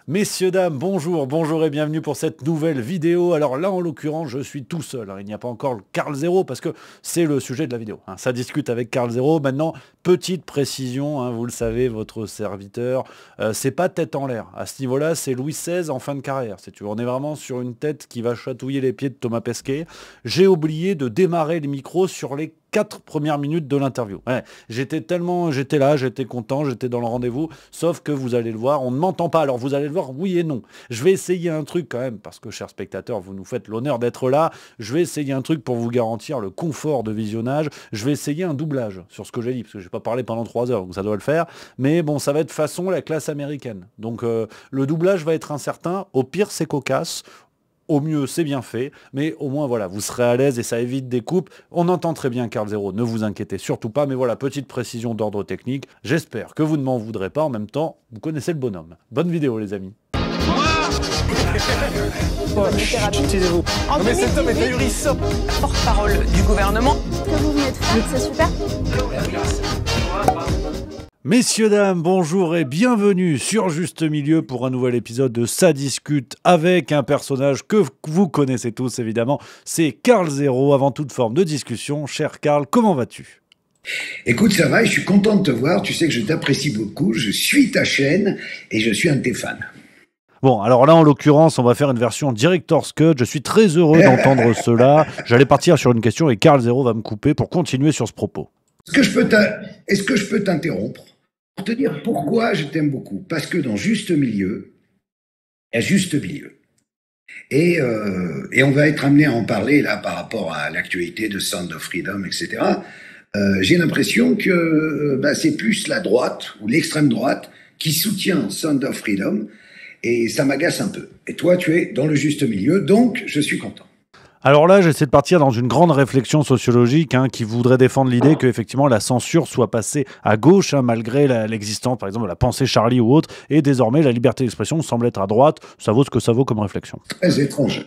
Messieurs, dames, bonjour, bonjour et bienvenue pour cette nouvelle vidéo. Alors là, en l'occurrence, je suis tout seul. Alors, il n'y a pas encore le Carl Zero parce que c'est le sujet de la vidéo. Ça discute avec Carl Zero. Maintenant, petite précision, vous le savez, votre serviteur, c'est pas tête en l'air. À ce niveau-là, c'est Louis XVI en fin de carrière. Si tu veux. On est vraiment sur une tête qui va chatouiller les pieds de Thomas Pesquet. J'ai oublié de démarrer le micro sur les 4 premières minutes de l'interview. Ouais, j'étais là, j'étais content, j'étais dans le rendez-vous, sauf que vous allez le voir, on ne m'entend pas. Alors vous allez le voir, oui et non. Je vais essayer un truc quand même, parce que chers spectateurs, vous nous faites l'honneur d'être là. Je vais essayer un truc pour vous garantir le confort de visionnage. Je vais essayer un doublage sur ce que j'ai dit, parce que je n'ai pas parlé pendant 3 heures, donc ça doit le faire. Mais bon, ça va être façon la classe américaine. Donc le doublage va être incertain. Au pire, c'est cocasse. Au mieux, c'est bien fait, mais au moins, voilà, vous serez à l'aise et ça évite des coupes. On entend très bien Carl Zero, ne vous inquiétez surtout pas, mais voilà, petite précision d'ordre technique. J'espère que vous ne m'en voudrez pas. En même temps, vous connaissez le bonhomme. Bonne vidéo, les amis. Taisez-vous. Mais cet homme est ahurissant. Porte-parole du gouvernement. Ce que vous venez de faire, c'est super. Messieurs, dames, bonjour et bienvenue sur Juste Milieu pour un nouvel épisode de Ça discute avec un personnage que vous connaissez tous évidemment, c'est Carl Zero. Avant toute forme de discussion, cher Carl, comment vas-tu ? Écoute, ça va et je suis content de te voir, tu sais que je t'apprécie beaucoup, je suis ta chaîne et je suis un de tes fans. Bon, alors là, en l'occurrence, on va faire une version Director's Cut. Je suis très heureux d'entendre cela. J'allais partir sur une question et Carl Zero va me couper pour continuer sur ce propos. Est-ce que je peux t'interrompre pour te dire pourquoi je t'aime beaucoup? Parce que dans Juste Milieu, il y a Juste Milieu. Et on va être amené à en parler là par rapport à l'actualité de Sound of Freedom, etc. J'ai l'impression que c'est plus la droite ou l'extrême droite qui soutient Sound of Freedom et ça m'agace un peu. Et toi, tu es dans le juste milieu, donc je suis content. Alors là, j'essaie de partir dans une grande réflexion sociologique qui voudrait défendre l'idée que effectivement la censure soit passée à gauche malgré l'existence, par exemple, de la pensée Charlie ou autre, et désormais la liberté d'expression semble être à droite. Ça vaut ce que ça vaut comme réflexion. Très étrange.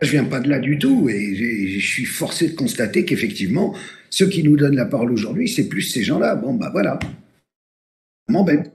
Je viens pas de là du tout et je suis forcé de constater qu'effectivement, ceux qui nous donnent la parole aujourd'hui, c'est plus ces gens-là. Bon, voilà. M'embête.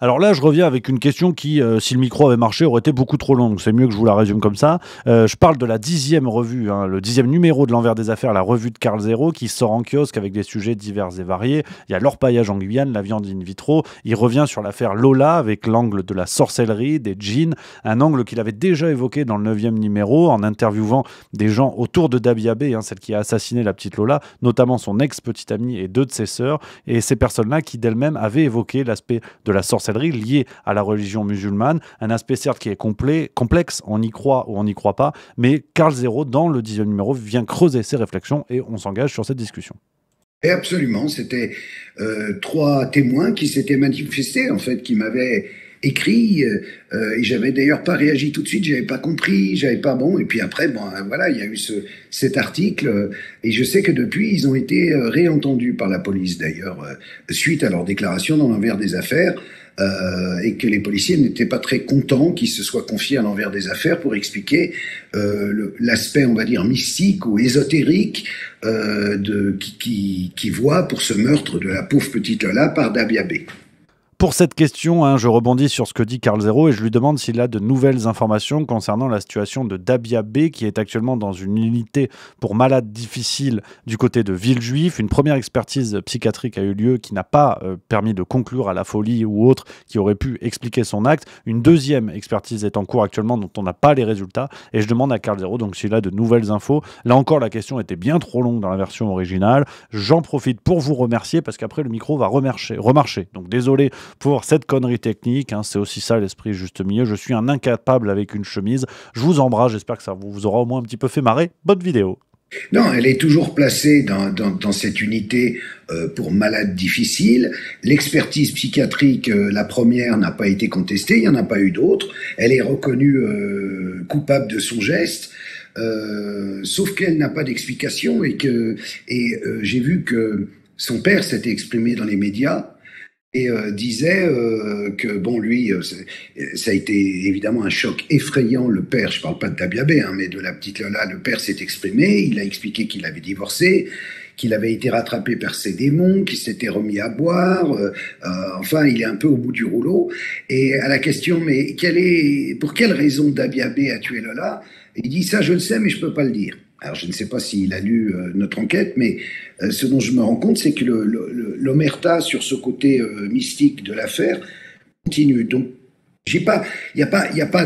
Alors là, je reviens avec une question qui, si le micro avait marché, aurait été beaucoup trop longue. C'est mieux que je vous la résume comme ça. Je parle de la 10e revue, le 10e numéro de l'Envers des Affaires, la revue de Carl Zero, qui sort en kiosque avec des sujets divers et variés. Il y a l'orpaillage en Guyane, la viande in vitro. Il revient sur l'affaire Lola avec l'angle de la sorcellerie, des djinns, un angle qu'il avait déjà évoqué dans le 9e numéro en interviewant des gens autour de Dabiabé, celle qui a assassiné la petite Lola, notamment son ex-petite amie et 2 de ses sœurs. Et ces personnes-là qui d'elles-mêmes avaient évoqué l'aspect de la sorcellerie lié à la religion musulmane, un aspect certes qui est complexe, on y croit ou on n'y croit pas, mais Carl Zero, dans le 10e numéro, vient creuser ses réflexions et on s'engage sur cette discussion. Et absolument, c'était 3 témoins qui s'étaient manifestés, en fait, qui m'avaient écrit, et j'avais d'ailleurs pas réagi tout de suite, j'avais pas compris, j'avais pas et puis après, voilà, il y a eu cet article, et je sais que depuis, ils ont été réentendus par la police d'ailleurs, suite à leur déclaration dans l'Envers des Affaires, et que les policiers n'étaient pas très contents qu'ils se soient confiés à l'Envers des Affaires pour expliquer l'aspect, on va dire, mystique ou ésotérique qui voit pour ce meurtre de la pauvre petite Lola par Dabiabé. Pour cette question, je rebondis sur ce que dit Carl Zero et je lui demande s'il a de nouvelles informations concernant la situation de Dabiabé qui est actuellement dans une unité pour malades difficiles du côté de Villejuif. Une première expertise psychiatrique a eu lieu qui n'a pas permis de conclure à la folie ou autre qui aurait pu expliquer son acte. Une deuxième expertise est en cours actuellement dont on n'a pas les résultats et je demande à Carl Zero donc s'il a de nouvelles infos. Là encore, la question était bien trop longue dans la version originale. J'en profite pour vous remercier parce qu'après le micro va remarcher. Donc désolé pour cette connerie technique, c'est aussi ça l'esprit juste milieu. Je suis un incapable avec une chemise. Je vous embrasse, j'espère que ça vous aura au moins un petit peu fait marrer. Bonne vidéo. Non, elle est toujours placée dans cette unité pour malades difficiles. L'expertise psychiatrique, la première, n'a pas été contestée, il n'y en a pas eu d'autres. Elle est reconnue coupable de son geste. Sauf qu'elle n'a pas d'explication et j'ai vu que son père s'était exprimé dans les médias et disait que lui ça a été évidemment un choc effrayant. Le père, je parle pas de Dabiabé mais de la petite Lola, le père s'est exprimé, il a expliqué qu'il avait divorcé, qu'il avait été rattrapé par ses démons, qu'il s'était remis à boire. Enfin, il est un peu au bout du rouleau. Et à la question, mais pour quelle raison Dabiabé a tué Lola? Il dit, ça je le sais, mais je peux pas le dire. Alors je ne sais pas s'il a lu notre enquête, mais ce dont je me rends compte, c'est que l'omerta sur ce côté mystique de l'affaire continue. Donc il n'y a pas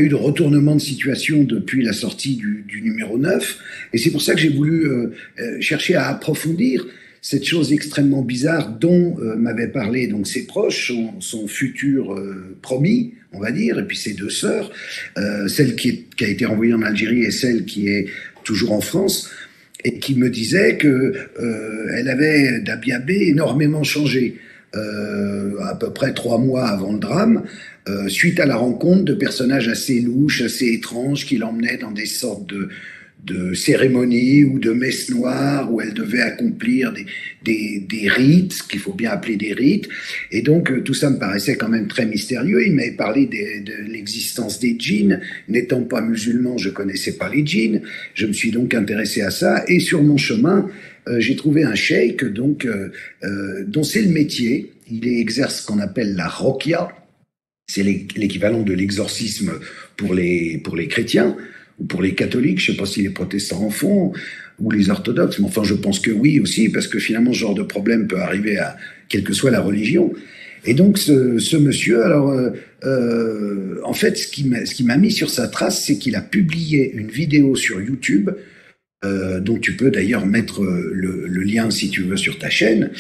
eu de retournement de situation depuis la sortie du numéro 9, et c'est pour ça que j'ai voulu chercher à approfondir cette chose extrêmement bizarre dont m'avaient parlé donc ses proches, son futur promis, on va dire, et puis ses deux sœurs, celle qui a été renvoyée en Algérie et celle qui est toujours en France, et qui me disait que elle avait, Dabiabé, énormément changé. À peu près 3 mois avant le drame, suite à la rencontre de personnages assez louches, assez étranges, qui l'emmenaient dans des sortes de cérémonies ou de messes noires où elle devait accomplir des rites, qu'il faut bien appeler des rites. Et donc tout ça me paraissait quand même très mystérieux. Il m'avait parlé de l'existence des djinns. N'étant pas musulman, je connaissais pas les djinns. Je me suis donc intéressé à ça. Et sur mon chemin, j'ai trouvé un cheikh donc dont c'est le métier. Il exerce ce qu'on appelle la roqya. C'est l'équivalent de l'exorcisme pour les chrétiens ou pour les catholiques. Je sais pas si les protestants en font ou les orthodoxes, mais enfin je pense que oui aussi, parce que finalement ce genre de problème peut arriver à quelle que soit la religion. Et donc ce monsieur, alors en fait ce qui m'a mis sur sa trace, c'est qu'il a publié une vidéo sur YouTube. Dont tu peux d'ailleurs mettre le lien si tu veux sur ta chaîne,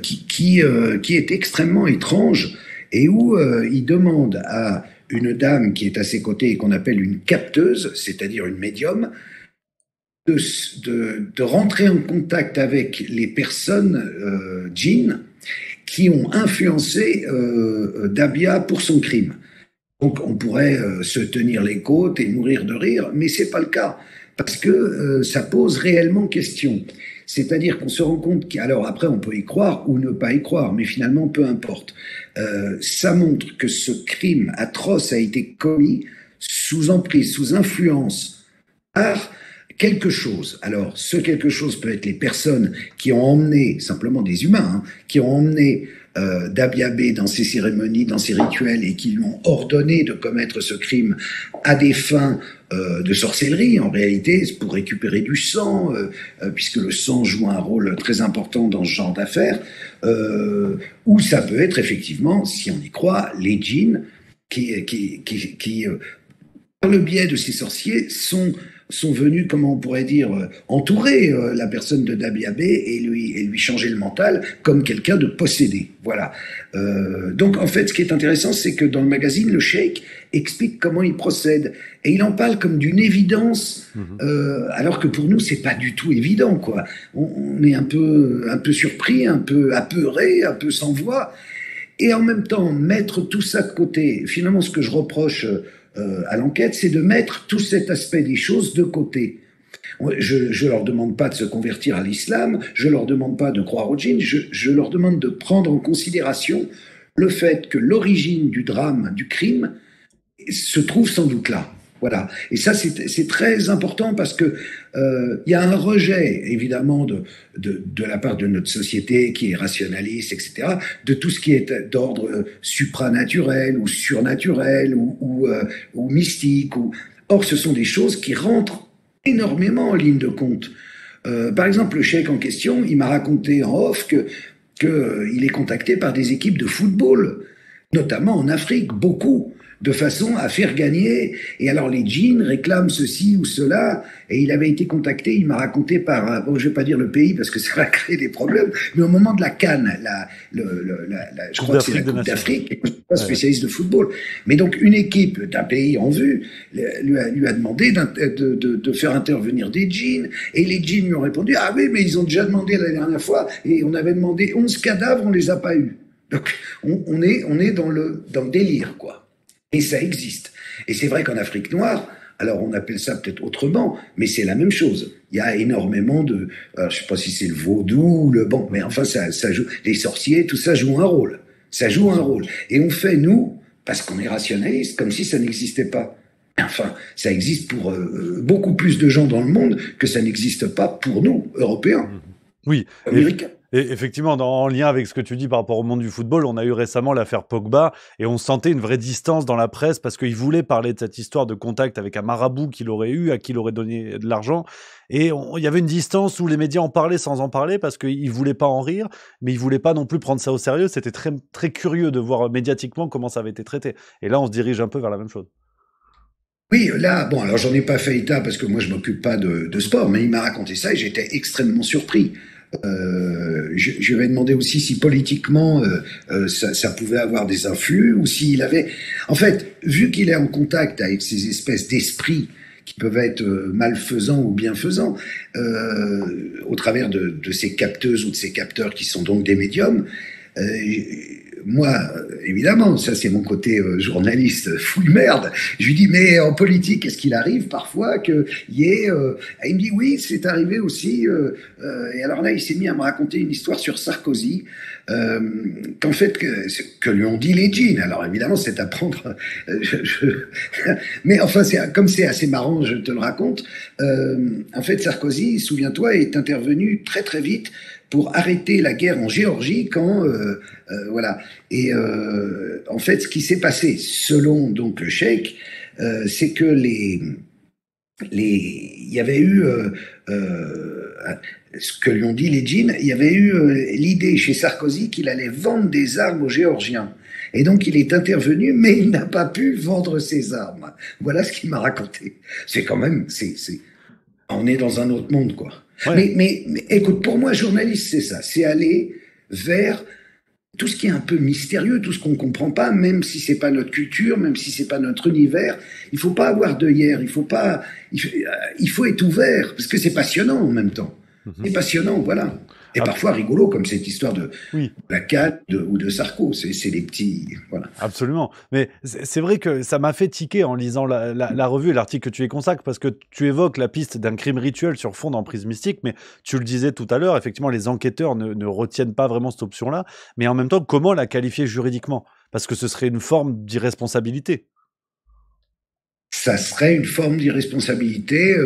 qui est extrêmement étrange et où il demande à une dame qui est à ses côtés et qu'on appelle une capteuse, c'est-à-dire une médium, de rentrer en contact avec les personnes djinns qui ont influencé Dabia pour son crime. Donc on pourrait se tenir les côtes et mourir de rire, mais c'est pas le cas. Parce que ça pose réellement question. C'est-à-dire qu'on se rend compte alors après on peut y croire ou ne pas y croire, mais finalement peu importe. Ça montre que ce crime atroce a été commis sous emprise, sous influence par quelque chose. Alors ce quelque chose peut être les personnes qui ont emmené, simplement des humains, qui ont emmené Dabiabé dans ses cérémonies, dans ses rituels, et qui lui ont ordonné de commettre ce crime à des fins de sorcellerie, en réalité, pour récupérer du sang, puisque le sang joue un rôle très important dans ce genre d'affaires, ou ça peut être effectivement, si on y croit, les djinns qui par le biais de ces sorciers, sont venus, comment on pourrait dire, entourer la personne de Dabiabé et lui changer le mental comme quelqu'un de possédé. Voilà. Donc en fait, ce qui est intéressant, c'est que dans le magazine, le cheikh explique comment il procède et il en parle comme d'une évidence, alors que pour nous, c'est pas du tout évident, quoi. On est un peu surpris, un peu apeuré, un peu sans voix, et en même temps mettre tout ça de côté. Finalement, ce que je reproche à l'enquête, c'est de mettre tout cet aspect des choses de côté. Je leur demande pas de se convertir à l'islam, je leur demande pas de croire au djinn, je leur demande de prendre en considération le fait que l'origine du drame, du crime, se trouve sans doute là. Voilà. Et ça, c'est très important parce que y a un rejet, évidemment, de la part de notre société qui est rationaliste, etc., de tout ce qui est d'ordre supranaturel ou surnaturel ou mystique. Or, ce sont des choses qui rentrent énormément en ligne de compte. Par exemple, le cheikh en question, il m'a raconté en off qu'il est contacté par des équipes de football, notamment en Afrique, beaucoup, de façon à faire gagner. Et alors les djinns réclament ceci ou cela, et il avait été contacté, il m'a raconté par, bon, je vais pas dire le pays parce que ça va créer des problèmes, mais au moment de la CAN, je crois que c'est la Coupe d'Afrique, et je suis pas spécialiste de football, mais donc une équipe d'un pays en vue lui a demandé de faire intervenir des djinns, et les djinns lui ont répondu, ah oui, mais ils ont déjà demandé la dernière fois, et on avait demandé 11 cadavres, on les a pas eus. Donc on est dans le délire, quoi. Et ça existe. Et c'est vrai qu'en Afrique noire, alors on appelle ça peut-être autrement, mais c'est la même chose. Il y a énormément de, alors je sais pas si c'est le vaudou, mais enfin ça joue, les sorciers, tout ça joue un rôle. Ça joue un rôle. Et on fait, nous, parce qu'on est rationaliste, comme si ça n'existait pas. Enfin, ça existe pour beaucoup plus de gens dans le monde que ça n'existe pas pour nous, Européens, Oui, Américains. et effectivement, en lien avec ce que tu dis par rapport au monde du football, on a eu récemment l'affaire Pogba et on sentait une vraie distance dans la presse parce qu'il voulait parler de cette histoire de contact avec un marabout qu'il aurait eu, à qui il aurait donné de l'argent. Et il y avait une distance où les médias en parlaient sans en parler parce qu'ils ne voulaient pas en rire, mais ils ne voulaient pas non plus prendre ça au sérieux. C'était très, très curieux de voir médiatiquement comment ça avait été traité. Et là, on se dirige un peu vers la même chose. Oui, là, bon, alors j'en ai pas fait état parce que moi je m'occupe pas de sport, mais il m'a raconté ça et j'étais extrêmement surpris. Je vais demander aussi si politiquement ça pouvait avoir des influx ou s'il avait... En fait, vu qu'il est en contact avec ces espèces d'esprits qui peuvent être malfaisants ou bienfaisants, au travers de ces capteuses ou de ces capteurs qui sont donc des médiums, moi, évidemment, ça c'est mon côté journaliste fouille merde. Je lui dis, mais en politique, est-ce qu'il arrive parfois qu'il y ait... il me dit, oui, c'est arrivé aussi. Et alors là, il s'est mis à me raconter une histoire sur Sarkozy, qu'en fait, que lui ont dit les djinns. Alors évidemment, c'est à prendre... Mais enfin, comme c'est assez marrant, je te le raconte. En fait, Sarkozy, souviens-toi, est intervenu très très vite pour arrêter la guerre en Géorgie quand voilà. Et en fait, ce qui s'est passé, selon donc le cheikh, c'est que il y avait eu ce que lui ont dit les djinns, il y avait eu l'idée chez Sarkozy qu'il allait vendre des armes aux Géorgiens. Et donc il est intervenu, mais il n'a pas pu vendre ses armes. Voilà ce qu'il m'a raconté. C'est quand même, on est dans un autre monde, quoi. Ouais. Mais écoute, pour moi, journaliste, c'est ça. C'est aller vers tout ce qui est un peu mystérieux, tout ce qu'on ne comprend pas, même si c'est pas notre culture, même si c'est pas notre univers. Il faut pas avoir d'œillères, il faut être ouvert, parce que c'est passionnant en même temps. C'est passionnant, voilà. Et parfois rigolo, comme cette histoire de la CAD ou de Sarko. C'est des petits... Voilà. Absolument. Mais c'est vrai que ça m'a fait tiquer en lisant la revue et l'article que tu y consacres, parce que tu évoques la piste d'un crime rituel sur fond d'emprise mystique, mais tu le disais tout à l'heure, effectivement, les enquêteurs ne retiennent pas vraiment cette option-là. Mais en même temps, comment la qualifier juridiquement? Parce que ce serait une forme d'irresponsabilité. Ça serait une forme d'irresponsabilité,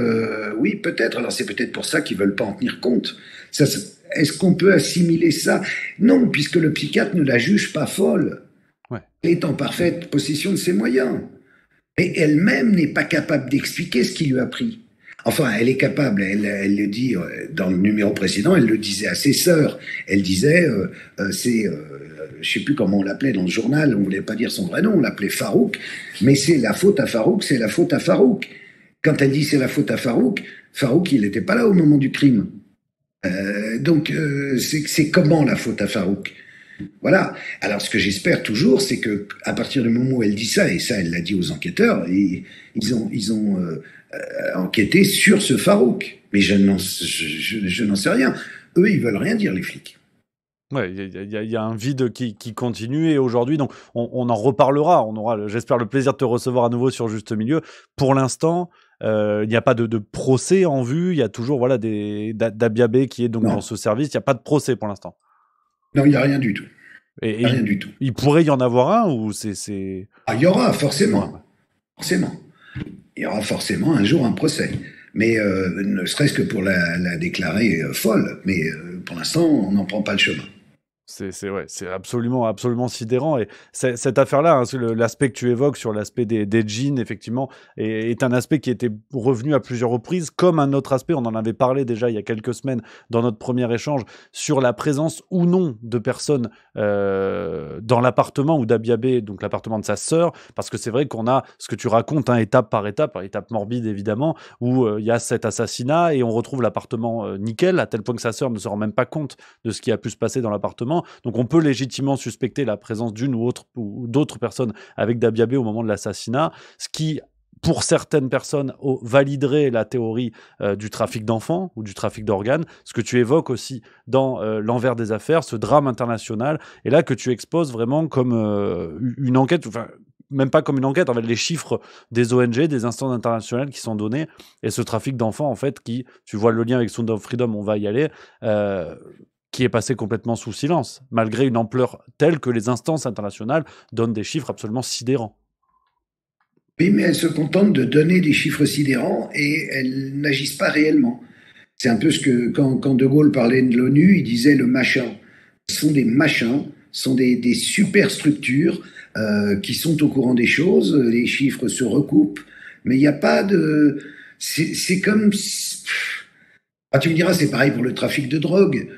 oui, peut-être. Alors c'est peut-être pour ça qu'ils veulent pas en tenir compte. Est-ce qu'on peut assimiler ça? Non, puisque le psychiatre ne la juge pas folle. Ouais. Elle est en parfaite possession de ses moyens. Et elle-même n'est pas capable d'expliquer ce qui lui a pris. Enfin, elle est capable, elle le dit dans le numéro précédent, elle le disait à ses sœurs. Elle disait, je sais plus comment on l'appelait dans le journal, on voulait pas dire son vrai nom, on l'appelait Farouk, mais c'est la faute à Farouk, c'est la faute à Farouk. Quand elle dit c'est la faute à Farouk, Farouk, il n'était pas là au moment du crime. Donc, c'est comment la faute à Farouk? Voilà. Alors, ce que j'espère toujours, c'est que à partir du moment où elle dit ça, et ça, elle l'a dit aux enquêteurs, et ils ont enquêté sur ce Farouk. Mais je n'en sais rien. Eux, ils veulent rien dire, les flics. Ouais, il y a un vide qui continue et aujourd'hui, donc on en reparlera. On aura, j'espère, le plaisir de te recevoir à nouveau sur Juste Milieu. Pour l'instant, il n'y a pas de procès en vue. Il y a toujours Dabiabé qui est donc dans ce service. Il n'y a pas de procès pour l'instant. Non, il n'y a rien du tout. Rien du tout. Il pourrait y en avoir un ou c'est... Ah, il y aura forcément. Ouais. Forcément. Il y aura forcément un jour un procès. Mais ne serait-ce que pour la déclarer folle. Mais pour l'instant, on n'en prend pas le chemin. C'est absolument sidérant. Et cette affaire-là, hein, l'aspect que tu évoques sur l'aspect des djinns, effectivement, est un aspect qui était revenu à plusieurs reprises, comme un autre aspect, on en avait parlé déjà il y a quelques semaines dans notre premier échange, sur la présence ou non de personnes dans l'appartement ou d'Abiabé, donc l'appartement de sa sœur, parce que c'est vrai qu'on a ce que tu racontes, hein, étape par étape morbide évidemment, où il y a cet assassinat et on retrouve l'appartement nickel, à tel point que sa sœur ne se rend même pas compte de ce qui a pu se passer dans l'appartement. Donc on peut légitimement suspecter la présence d'une ou d'autres personnes avec Dabiabé au moment de l'assassinat, ce qui, pour certaines personnes, validerait la théorie du trafic d'enfants ou du trafic d'organes, ce que tu évoques aussi dans l'envers des affaires, ce drame international, et là que tu exposes vraiment comme une enquête, enfin même pas comme une enquête, en fait, les chiffres des ONG, des instances internationales qui sont donnés, et ce trafic d'enfants, en fait, qui, tu vois le lien avec Sound of Freedom, on va y aller, qui est passé complètement sous silence, malgré une ampleur telle que les instances internationales donnent des chiffres absolument sidérants. Oui, mais elles se contentent de donner des chiffres sidérants et elles n'agissent pas réellement. C'est un peu ce que, quand De Gaulle parlait de l'ONU, il disait le machin. Ce sont des machins, ce sont des superstructures qui sont au courant des choses, les chiffres se recoupent, mais il n'y a pas de... C'est comme... Ah, tu me diras, c'est pareil pour le trafic de drogue.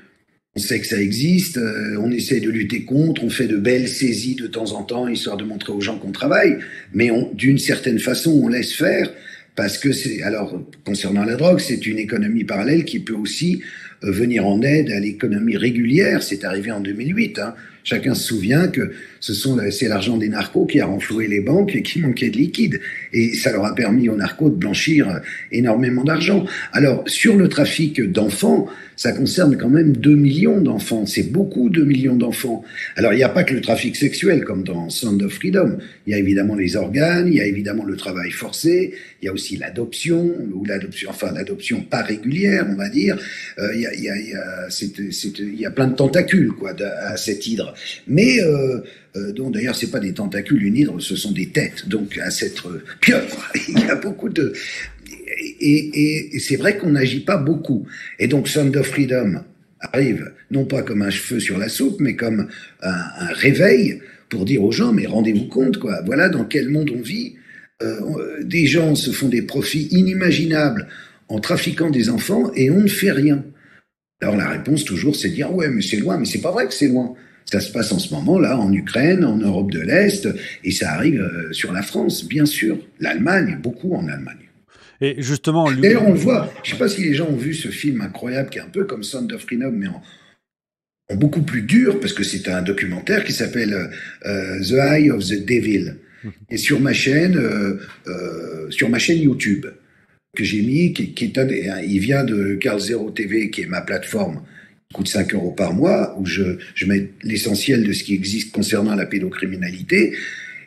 On sait que ça existe, on essaie de lutter contre, on fait de belles saisies de temps en temps, histoire de montrer aux gens qu'on travaille, mais d'une certaine façon, on laisse faire, parce que c'est... Alors, concernant la drogue, c'est une économie parallèle qui peut aussi venir en aide à l'économie régulière. C'est arrivé en 2008, hein. Chacun se souvient que c'est l'argent des narcos qui a renfloué les banques et qui manquait de liquide. Et ça leur a permis aux narcos de blanchir énormément d'argent. Alors, sur le trafic d'enfants, ça concerne quand même 2 millions d'enfants. C'est beaucoup, 2 millions d'enfants. Alors, il n'y a pas que le trafic sexuel, comme dans Sound of Freedom. Il y a évidemment les organes, il y a évidemment le travail forcé, il y a aussi l'adoption, l'adoption pas régulière, on va dire. Il y a plein de tentacules, quoi, à cette hydre. Mais dont d'ailleurs c'est pas des tentacules, une hydre, ce sont des têtes. Donc à cette pieuvre, il y a beaucoup de... Et c'est vrai qu'on n'agit pas beaucoup. Et donc Sound of Freedom arrive non pas comme un cheveu sur la soupe, mais comme un réveil pour dire aux gens, mais rendez-vous compte, quoi. Voilà dans quel monde on vit. Des gens se font des profits inimaginables en trafiquant des enfants et on ne fait rien. Alors la réponse toujours, c'est de dire ouais, mais c'est loin, mais c'est pas vrai que c'est loin. Ça se passe en ce moment là, en Ukraine, en Europe de l'Est, et ça arrive sur la France, bien sûr. L'Allemagne, beaucoup en Allemagne. Et justement, d'ailleurs, on le voit. Je sais pas si les gens ont vu ce film incroyable qui est un peu comme Sound of Freedom, mais en beaucoup plus dur, parce que c'est un documentaire qui s'appelle The Eye of the Devil, et sur ma chaîne YouTube que j'ai mis, il vient de Carl Zero TV, qui est ma plateforme, qui coûte 5 € par mois, où je mets l'essentiel de ce qui existe concernant la pédocriminalité,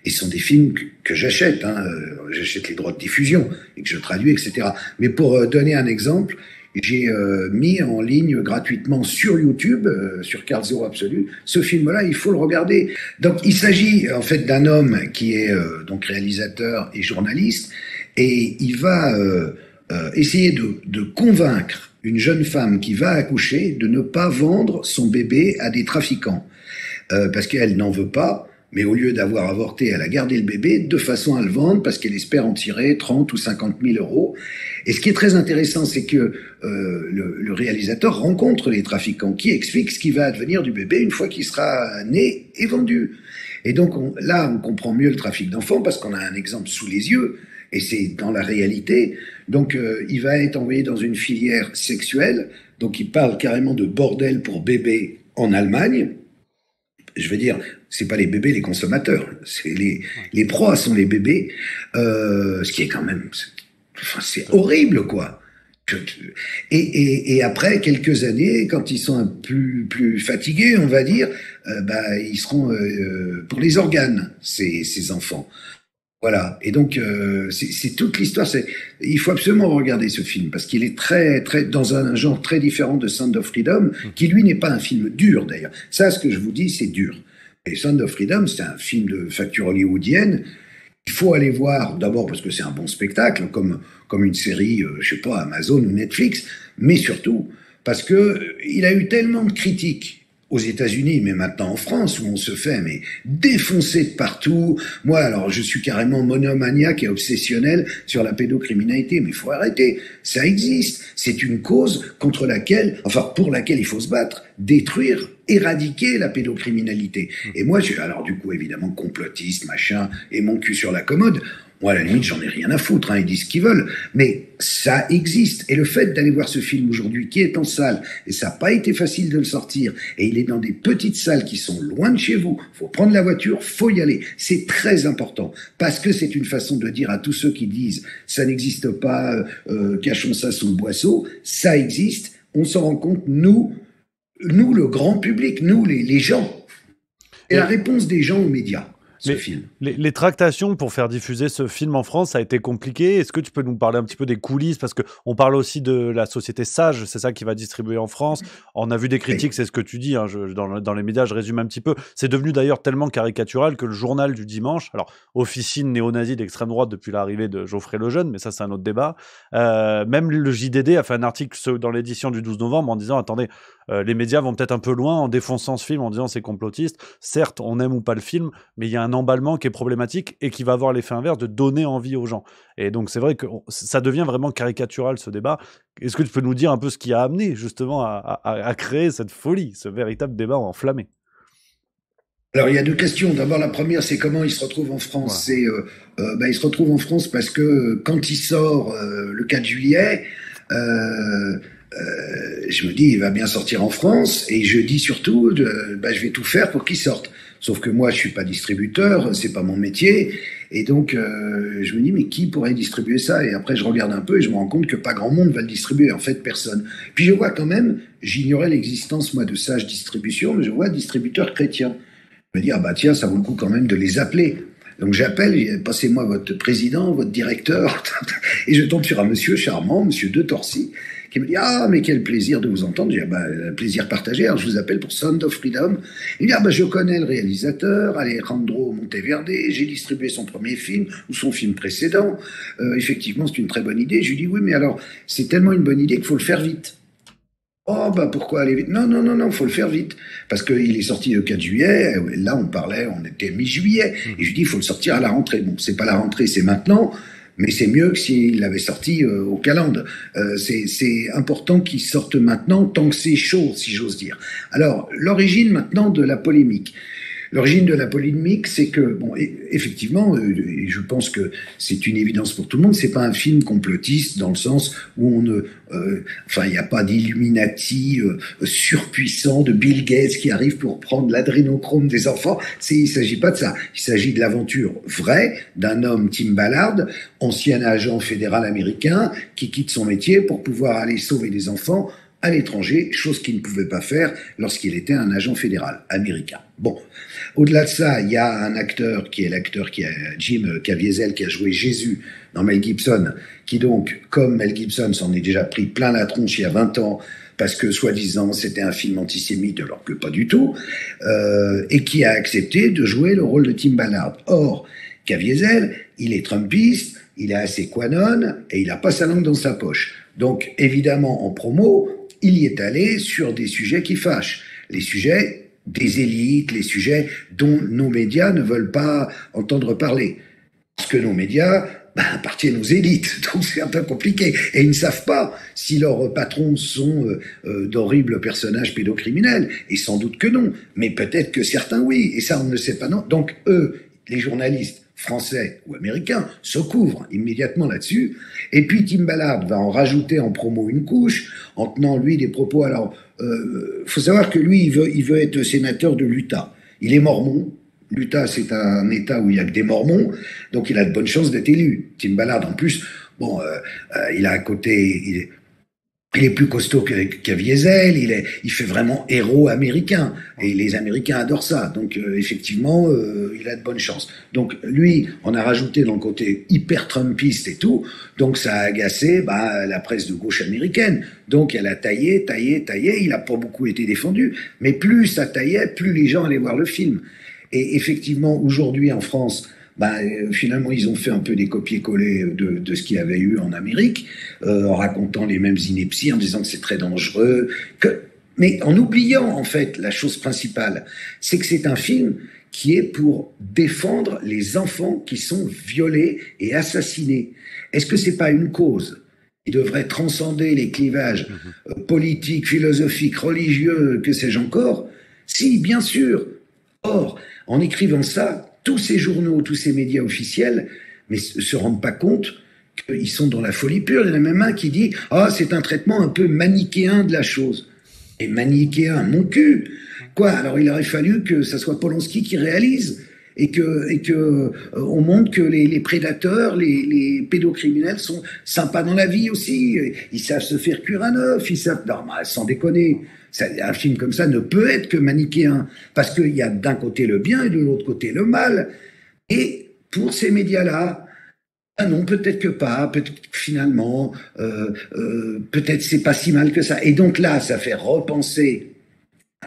et ce sont des films que j'achète, hein, j'achète les droits de diffusion, et que je traduis, etc. Mais pour donner un exemple, j'ai mis en ligne gratuitement sur YouTube, sur Carl Zero Absolu, ce film-là, il faut le regarder. Donc il s'agit en fait d'un homme qui est donc réalisateur et journaliste, et il va essayer de convaincre une jeune femme qui va accoucher de ne pas vendre son bébé à des trafiquants. Parce qu'elle n'en veut pas, mais au lieu d'avoir avorté, elle a gardé le bébé de façon à le vendre parce qu'elle espère en tirer 30 ou 50 000 €. Et ce qui est très intéressant, c'est que le réalisateur rencontre les trafiquants qui expliquent ce qui va advenir du bébé une fois qu'il sera né et vendu. Et donc là, on comprend mieux le trafic d'enfants parce qu'on a un exemple sous les yeux. Et c'est dans la réalité. Donc, il va être envoyé dans une filière sexuelle. Donc, il parle carrément de bordel pour bébés en Allemagne. Je veux dire, c'est pas les bébés les consommateurs. C'est les proies sont les bébés. Ce qui est quand même... c'est horrible, quoi. Et après quelques années, quand ils sont un plus fatigués, on va dire, ils seront pour les organes, ces enfants. Voilà. Et donc, c'est toute l'histoire. Il faut absolument regarder ce film parce qu'il est très, très, dans un genre très différent de Sound of Freedom, qui lui n'est pas un film dur d'ailleurs. Ça, ce que je vous dis, c'est dur. Et Sound of Freedom, c'est un film de facture hollywoodienne. Il faut aller voir, d'abord parce que c'est un bon spectacle, comme une série, je sais pas, Amazon ou Netflix, mais surtout parce que il a eu tellement de critiques aux États-Unis, mais maintenant en France, où on se fait défoncer de partout. Moi, alors, je suis carrément monomaniaque et obsessionnel sur la pédocriminalité, mais il faut arrêter. Ça existe. C'est une cause pour laquelle il faut se battre, détruire, éradiquer la pédocriminalité. Et moi, alors du coup, évidemment, complotiste, machin, et mon cul sur la commode. Moi, à la limite, j'en ai rien à foutre, hein, ils disent ce qu'ils veulent. Mais ça existe. Et le fait d'aller voir ce film aujourd'hui, qui est en salle, et ça n'a pas été facile de le sortir, et il est dans des petites salles qui sont loin de chez vous, faut prendre la voiture, faut y aller. C'est très important. Parce que c'est une façon de dire à tous ceux qui disent ça n'existe pas, cachons ça sous le boisseau, ça existe. On s'en rend compte, nous, le grand public, nous, les gens. Et la réponse des gens aux médias. ce film. Les tractations pour faire diffuser ce film en France, ça a été compliqué. Est-ce que tu peux nous parler un petit peu des coulisses? Parce qu'on parle aussi de la société Sage, c'est ça qui va distribuer en France. On a vu des critiques, c'est ce que tu dis, hein, dans les médias, je résume un petit peu. C'est devenu d'ailleurs tellement caricatural que le journal du dimanche, alors officine néo-nazi d'extrême droite depuis l'arrivée de Geoffrey Lejeune, mais ça c'est un autre débat. Même le JDD a fait un article dans l'édition du 12 novembre en disant, attendez, les médias vont peut-être un peu loin en défonçant ce film, en disant c'est complotiste. Certes, on aime ou pas le film, mais il y a un emballement qui est problématique et qui va avoir l'effet inverse de donner envie aux gens. Et donc c'est vrai que ça devient vraiment caricatural ce débat. Est-ce que tu peux nous dire un peu ce qui a amené justement à créer cette folie, ce véritable débat enflammé? Alors il y a deux questions. D'abord la première, c'est comment il se retrouve en France. Ouais. Il se retrouve en France parce que quand il sort le 4 juillet, je me dis il va bien sortir en France, et je dis surtout je vais tout faire pour qu'il sorte. Sauf que moi je suis pas distributeur, c'est pas mon métier, et donc je me dis mais qui pourrait distribuer ça? Et après je regarde un peu et je me rends compte que pas grand monde va le distribuer, en fait personne. Puis je vois quand même, j'ignorais l'existence moi de Sage Distribution, mais je vois distributeur chrétien. Je me dis ah bah tiens, ça vaut le coup quand même de les appeler. Donc j'appelle, passez-moi votre président, votre directeur, et je tombe sur un monsieur charmant, monsieur De Torcy, qui me dit « Ah, mais quel plaisir de vous entendre !» Je dis « Ah, bah, plaisir partagé, alors je vous appelle pour Sound of Freedom. » Il me dit « Ah, bah, je connais le réalisateur, Alejandro Monteverde, j'ai distribué son premier film, ou son film précédent. Effectivement, c'est une très bonne idée. » Je lui dis « Oui, mais alors, c'est tellement une bonne idée qu'il faut le faire vite. » « Oh, bah, pourquoi aller vite? Non, faut le faire vite. Parce qu'il est sorti le 4 juillet, là, on était mi-juillet, et je lui dis « Il faut le sortir à la rentrée. » Bon, c'est pas la rentrée, c'est maintenant. Mais c'est mieux que s'il l'avait sorti au calende. C'est important qu'il sorte maintenant, tant que c'est chaud, si j'ose dire. Alors, l'origine maintenant de la polémique. L'origine de la polémique, c'est que, bon, effectivement, et je pense que c'est une évidence pour tout le monde, c'est pas un film complotiste dans le sens où il n'y a pas d'Illuminati surpuissant de Bill Gates qui arrive pour prendre l'adrénochrome des enfants. Il s'agit pas de ça. Il s'agit de l'aventure vraie d'un homme, Tim Ballard, ancien agent fédéral américain, qui quitte son métier pour pouvoir aller sauver des enfants à l'étranger, chose qu'il ne pouvait pas faire lorsqu'il était un agent fédéral américain. Bon, au-delà de ça, il y a un acteur qui est Jim Caviezel, qui a joué Jésus dans Mel Gibson, qui donc, comme Mel Gibson s'en est déjà pris plein la tronche il y a 20 ans, parce que soi-disant c'était un film antisémite, alors que pas du tout, et qui a accepté de jouer le rôle de Tim Ballard. Or, Caviezel, il est trumpiste, il est assez QAnon, et il n'a pas sa langue dans sa poche. Donc, évidemment, en promo, il y est allé sur des sujets qui fâchent. Les sujets des élites, les sujets dont nos médias ne veulent pas entendre parler. Parce que nos médias appartiennent aux élites, donc c'est un peu compliqué. Et ils ne savent pas si leurs patrons sont d'horribles personnages pédocriminels, et sans doute que non. Mais peut-être que certains oui, et ça on ne sait pas non. Donc eux, les journalistes français ou américains, se couvrent immédiatement là-dessus. Et puis Tim Ballard va en rajouter en promo une couche, en tenant lui des propos. Alors, faut savoir que lui, il veut être sénateur de l'Utah. Il est mormon. L'Utah, c'est un État où il y a que des mormons, donc il a de bonnes chances d'être élu. Tim Ballard, en plus, bon, il a à côté, il est plus costaud qu'Aviezel, il fait vraiment héros américain, et les Américains adorent ça, donc effectivement, il a de bonnes chances. Donc lui, on a rajouté dans le côté hyper trumpiste et tout, donc ça a agacé la presse de gauche américaine, donc elle a taillé, il a pas beaucoup été défendu, mais plus ça taillait, plus les gens allaient voir le film. Et effectivement, aujourd'hui en France, finalement, ils ont fait un peu des copier-coller de ce qu'il y avait eu en Amérique, en racontant les mêmes inepties, en disant que c'est très dangereux, mais en oubliant, en fait, la chose principale, c'est que c'est un film qui est pour défendre les enfants qui sont violés et assassinés. Est-ce que c'est pas une cause qui devrait transcender les clivages politiques, philosophiques, religieux, que sais-je encore? Si, bien sûr. Or, en écrivant ça, tous ces journaux, tous ces médias officiels, mais se rendent pas compte qu'ils sont dans la folie pure. Il y en a même un qui dit « Ah, c'est un traitement un peu manichéen de la chose. » Et manichéen, mon cul. Quoi? Alors il aurait fallu que ça soit Polanski qui réalise. on montre que les prédateurs, les pédocriminels sont sympas dans la vie aussi. Ils savent se faire cuire un œuf, ils savent. Non, mais sans déconner. Un film comme ça ne peut être que manichéen, parce qu'il y a d'un côté le bien et de l'autre côté le mal. Et pour ces médias-là, ah non, peut-être que pas, peut-être que finalement, peut-être c'est pas si mal que ça. Et donc là, ça fait repenser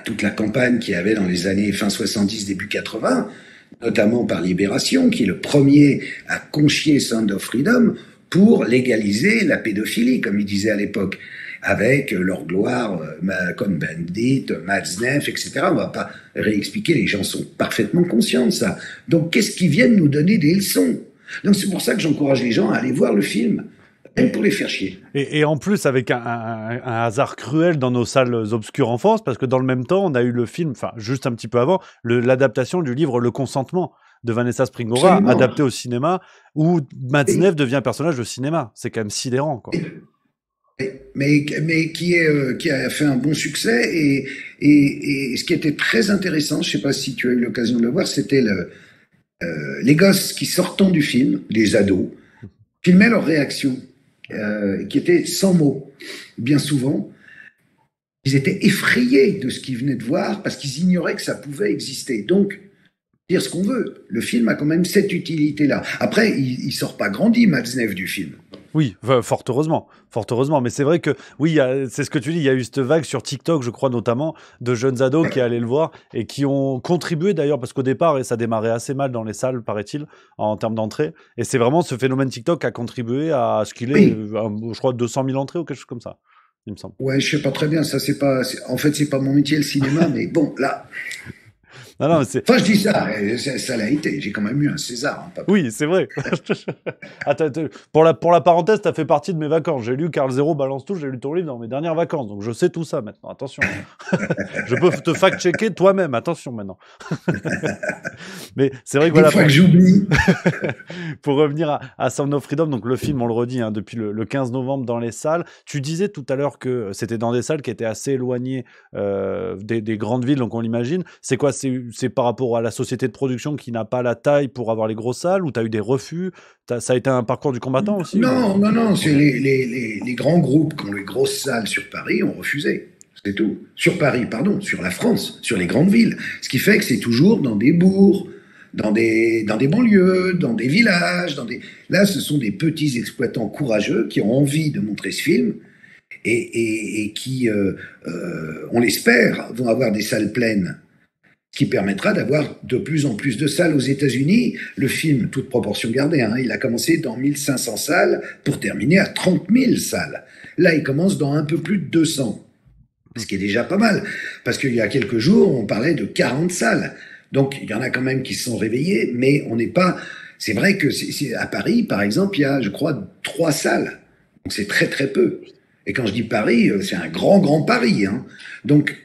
toute la campagne qu'il y avait dans les années fin 70, début 80, notamment par Libération, qui est le premier à conchier Sound of Freedom pour légaliser la pédophilie, comme il disait à l'époque, avec leur gloire, comme Bandit, Matzneff, etc. On va pas réexpliquer, les gens sont parfaitement conscients de ça. Donc qu'est-ce qu'ils viennent nous donner des leçons? Donc c'est pour ça que j'encourage les gens à aller voir le film, même pour les faire chier. Et en plus, avec un hasard cruel dans nos salles obscures en France, parce que dans le même temps, on a eu le film, enfin juste un petit peu avant, l'adaptation du livre Le Consentement de Vanessa Springora, absolument, adapté au cinéma, où Matzneff devient un personnage de cinéma. C'est quand même sidérant, quoi. Mais qui a fait un bon succès, et ce qui était très intéressant, je sais pas si tu as eu l'occasion de le voir, c'était les gosses qui, sortant du film, les ados, filmaient leurs réactions, qui étaient sans mots. Bien souvent, ils étaient effrayés de ce qu'ils venaient de voir parce qu'ils ignoraient que ça pouvait exister. Donc, dire ce qu'on veut, le film a quand même cette utilité-là. Après, il sort pas grandi, Matzneff, du film. Oui, fort heureusement, mais c'est vrai que, oui, c'est ce que tu dis, il y a eu cette vague sur TikTok, je crois notamment, de jeunes ados qui allaient le voir et qui ont contribué d'ailleurs, parce qu'au départ, et ça démarrait assez mal dans les salles, paraît-il, en termes d'entrée, et c'est vraiment ce phénomène TikTok qui a contribué à ce qu'il est, je crois, 200 000 entrées ou quelque chose comme ça, il me semble. Ouais, je sais pas très bien, ça en fait, c'est pas mon métier, le cinéma, mais bon, là... Non, enfin, je dis ça, ça l'a été. J'ai quand même eu un César. Hein, oui, c'est vrai. Pour la parenthèse, tu as fait partie de mes vacances. J'ai lu Karl Zero balance tout, j'ai lu ton livre dans mes dernières vacances. Donc je sais tout ça maintenant. Attention. Je peux te fact-checker toi-même. Attention maintenant. Mais c'est vrai que voilà. Une fois que j'oublie. Pour revenir à Sound of Freedom, donc le film, on le redit, hein, depuis le 15 novembre dans les salles. Tu disais tout à l'heure que c'était dans des salles qui étaient assez éloignées des grandes villes, donc on l'imagine. C'est quoi? C'est par rapport à la société de production qui n'a pas la taille pour avoir les grosses salles, ou tu as eu des refus? Ça a été un parcours du combattant aussi? Non, c'est les grands groupes qui ont les grosses salles sur Paris ont refusé. C'est tout. Sur Paris, pardon, sur la France, sur les grandes villes. Ce qui fait que c'est toujours dans des bourgs, dans des banlieues, dans des villages, Là, ce sont des petits exploitants courageux qui ont envie de montrer ce film et qui, on l'espère, vont avoir des salles pleines, ce qui permettra d'avoir de plus en plus de salles aux États-Unis. Le film, toute proportion gardée, hein, il a commencé dans 1500 salles pour terminer à 30 000 salles. Là, il commence dans un peu plus de 200, ce qui est déjà pas mal, parce qu'il y a quelques jours, on parlait de 40 salles. Donc, il y en a quand même qui se sont réveillés, mais on n'est pas... C'est vrai que à Paris, par exemple, il y a, je crois, 3 salles. Donc, c'est très, très peu. Et quand je dis Paris, c'est un grand, grand Paris. Hein. Donc,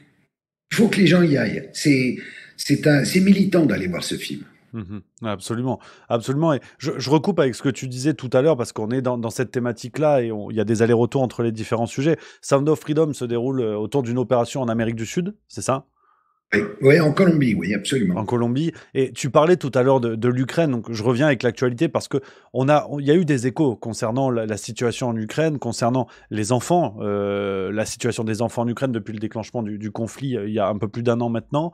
il faut que les gens y aillent. C'est militant d'aller voir ce film. Absolument. Et je recoupe avec ce que tu disais tout à l'heure, parce qu'on est dans cette thématique-là et il y a des allers-retours entre les différents sujets. Sound of Freedom se déroule autour d'une opération en Amérique du Sud, c'est ça? Oui, en Colombie, oui, absolument. En Colombie. Et tu parlais tout à l'heure de l'Ukraine, donc je reviens avec l'actualité parce que il y a eu des échos concernant la situation en Ukraine, concernant les enfants, la situation des enfants en Ukraine depuis le déclenchement du conflit il y a un peu plus d'1 an maintenant.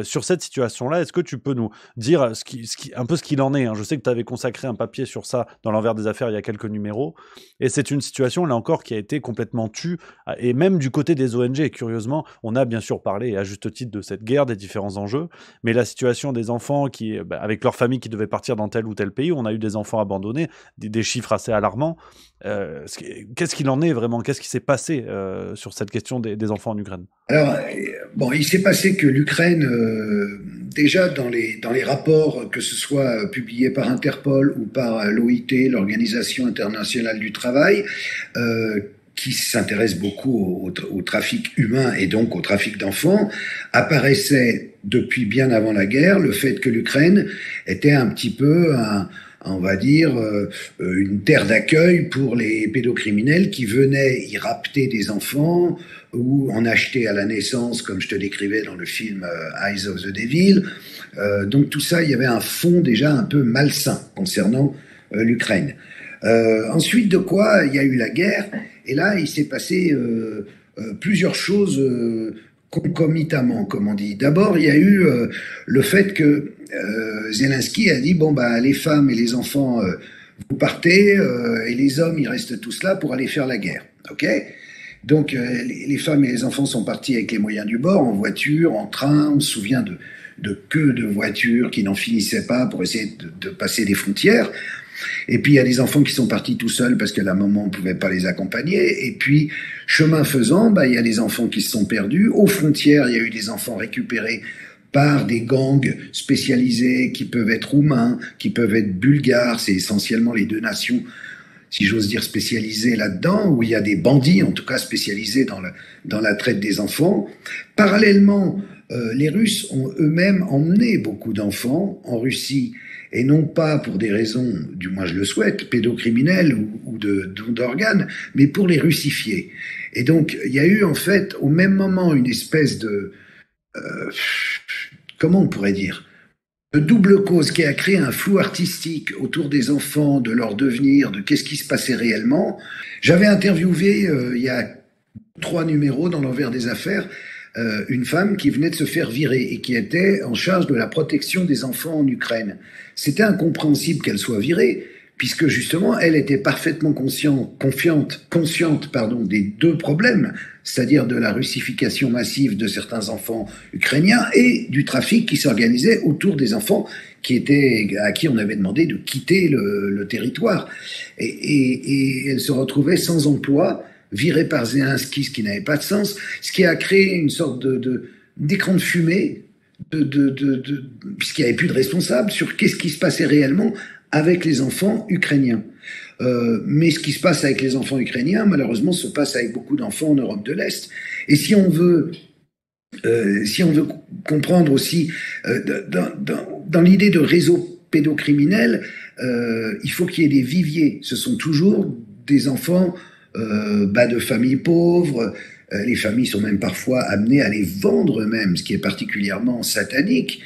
Sur cette situation-là, est-ce que tu peux nous dire un peu ce qu'il en est, hein? Je sais que tu avais consacré un papier sur ça dans l'envers des affaires il y a quelques numéros, et c'est une situation, là encore, qui a été complètement tue, et même du côté des ONG, curieusement, on a bien sûr parlé, et à juste titre, de cette guerre, des différents enjeux, mais la situation des enfants avec leur famille qui devaient partir dans tel ou tel pays, on a eu des enfants abandonnés, des chiffres assez alarmants. Qu'est-ce qu'il en est vraiment? Qu'est-ce qui s'est passé sur cette question des enfants en Ukraine? Alors, bon, il s'est passé que l'Ukraine, déjà dans les rapports, que ce soit publiés par Interpol ou par l'OIT, l'Organisation internationale du travail, qui s'intéresse beaucoup au trafic humain et donc au trafic d'enfants, apparaissait depuis bien avant la guerre le fait que l'Ukraine était un petit peu on va dire, une terre d'accueil pour les pédocriminels qui venaient y rapter des enfants ou en acheter à la naissance, comme je te décrivais dans le film Eyes of the Devil. Donc tout ça, il y avait un fond déjà un peu malsain concernant l'Ukraine. Ensuite de quoi, il y a eu la guerre, et là, il s'est passé plusieurs choses concomitamment, comme on dit. D'abord, il y a eu le fait que Zelensky a dit, bon, bah, les femmes et les enfants, vous partez, et les hommes, ils restent tous là pour aller faire la guerre. Ok ? Donc, les femmes et les enfants sont partis avec les moyens du bord, en voiture, en train. On se souvient de queues de voitures qui n'en finissaient pas pour essayer de passer des frontières. Et puis, il y a des enfants qui sont partis tout seuls parce que la maman ne pouvait pas les accompagner. Et puis, chemin faisant, bah, il y a des enfants qui se sont perdus. Aux frontières, il y a eu des enfants récupérés par des gangs spécialisés qui peuvent être roumains, qui peuvent être bulgares. C'est essentiellement les deux nations, si j'ose dire, spécialisées là-dedans, où il y a des bandits, en tout cas spécialisés dans la traite des enfants. Parallèlement, les Russes ont eux-mêmes emmené beaucoup d'enfants en Russie, et non pas pour des raisons, du moins je le souhaite, pédocriminelles ou d'organes, mais pour les russifier. Et donc, il y a eu en fait, au même moment, une espèce de... comment on pourrait dire, de double cause qui a créé un flou artistique autour des enfants, de leur devenir, de qu'est-ce qui se passait réellement. J'avais interviewé il y a 3 numéros dans l'envers des affaires une femme qui venait de se faire virer et qui était en charge de la protection des enfants en Ukraine. C'était incompréhensible qu'elle soit virée, puisque justement elle était parfaitement consciente des deux problèmes, c'est-à-dire de la russification massive de certains enfants ukrainiens et du trafic qui s'organisait autour des enfants à qui on avait demandé de quitter le territoire. Et elle se retrouvait sans emploi, virée par Zelensky, ce qui n'avait pas de sens, ce qui a créé une sorte d'écran de fumée, puisqu'il n'y avait plus de responsable sur qu'est-ce qui se passait réellement avec les enfants ukrainiens. Mais ce qui se passe avec les enfants ukrainiens, malheureusement, se passe avec beaucoup d'enfants en Europe de l'Est. Et si on veut comprendre aussi, dans l'idée de réseau pédocriminel, il faut qu'il y ait des viviers. Ce sont toujours des enfants de familles pauvres. Les familles sont même parfois amenées à les vendre eux-mêmes, ce qui est particulièrement satanique.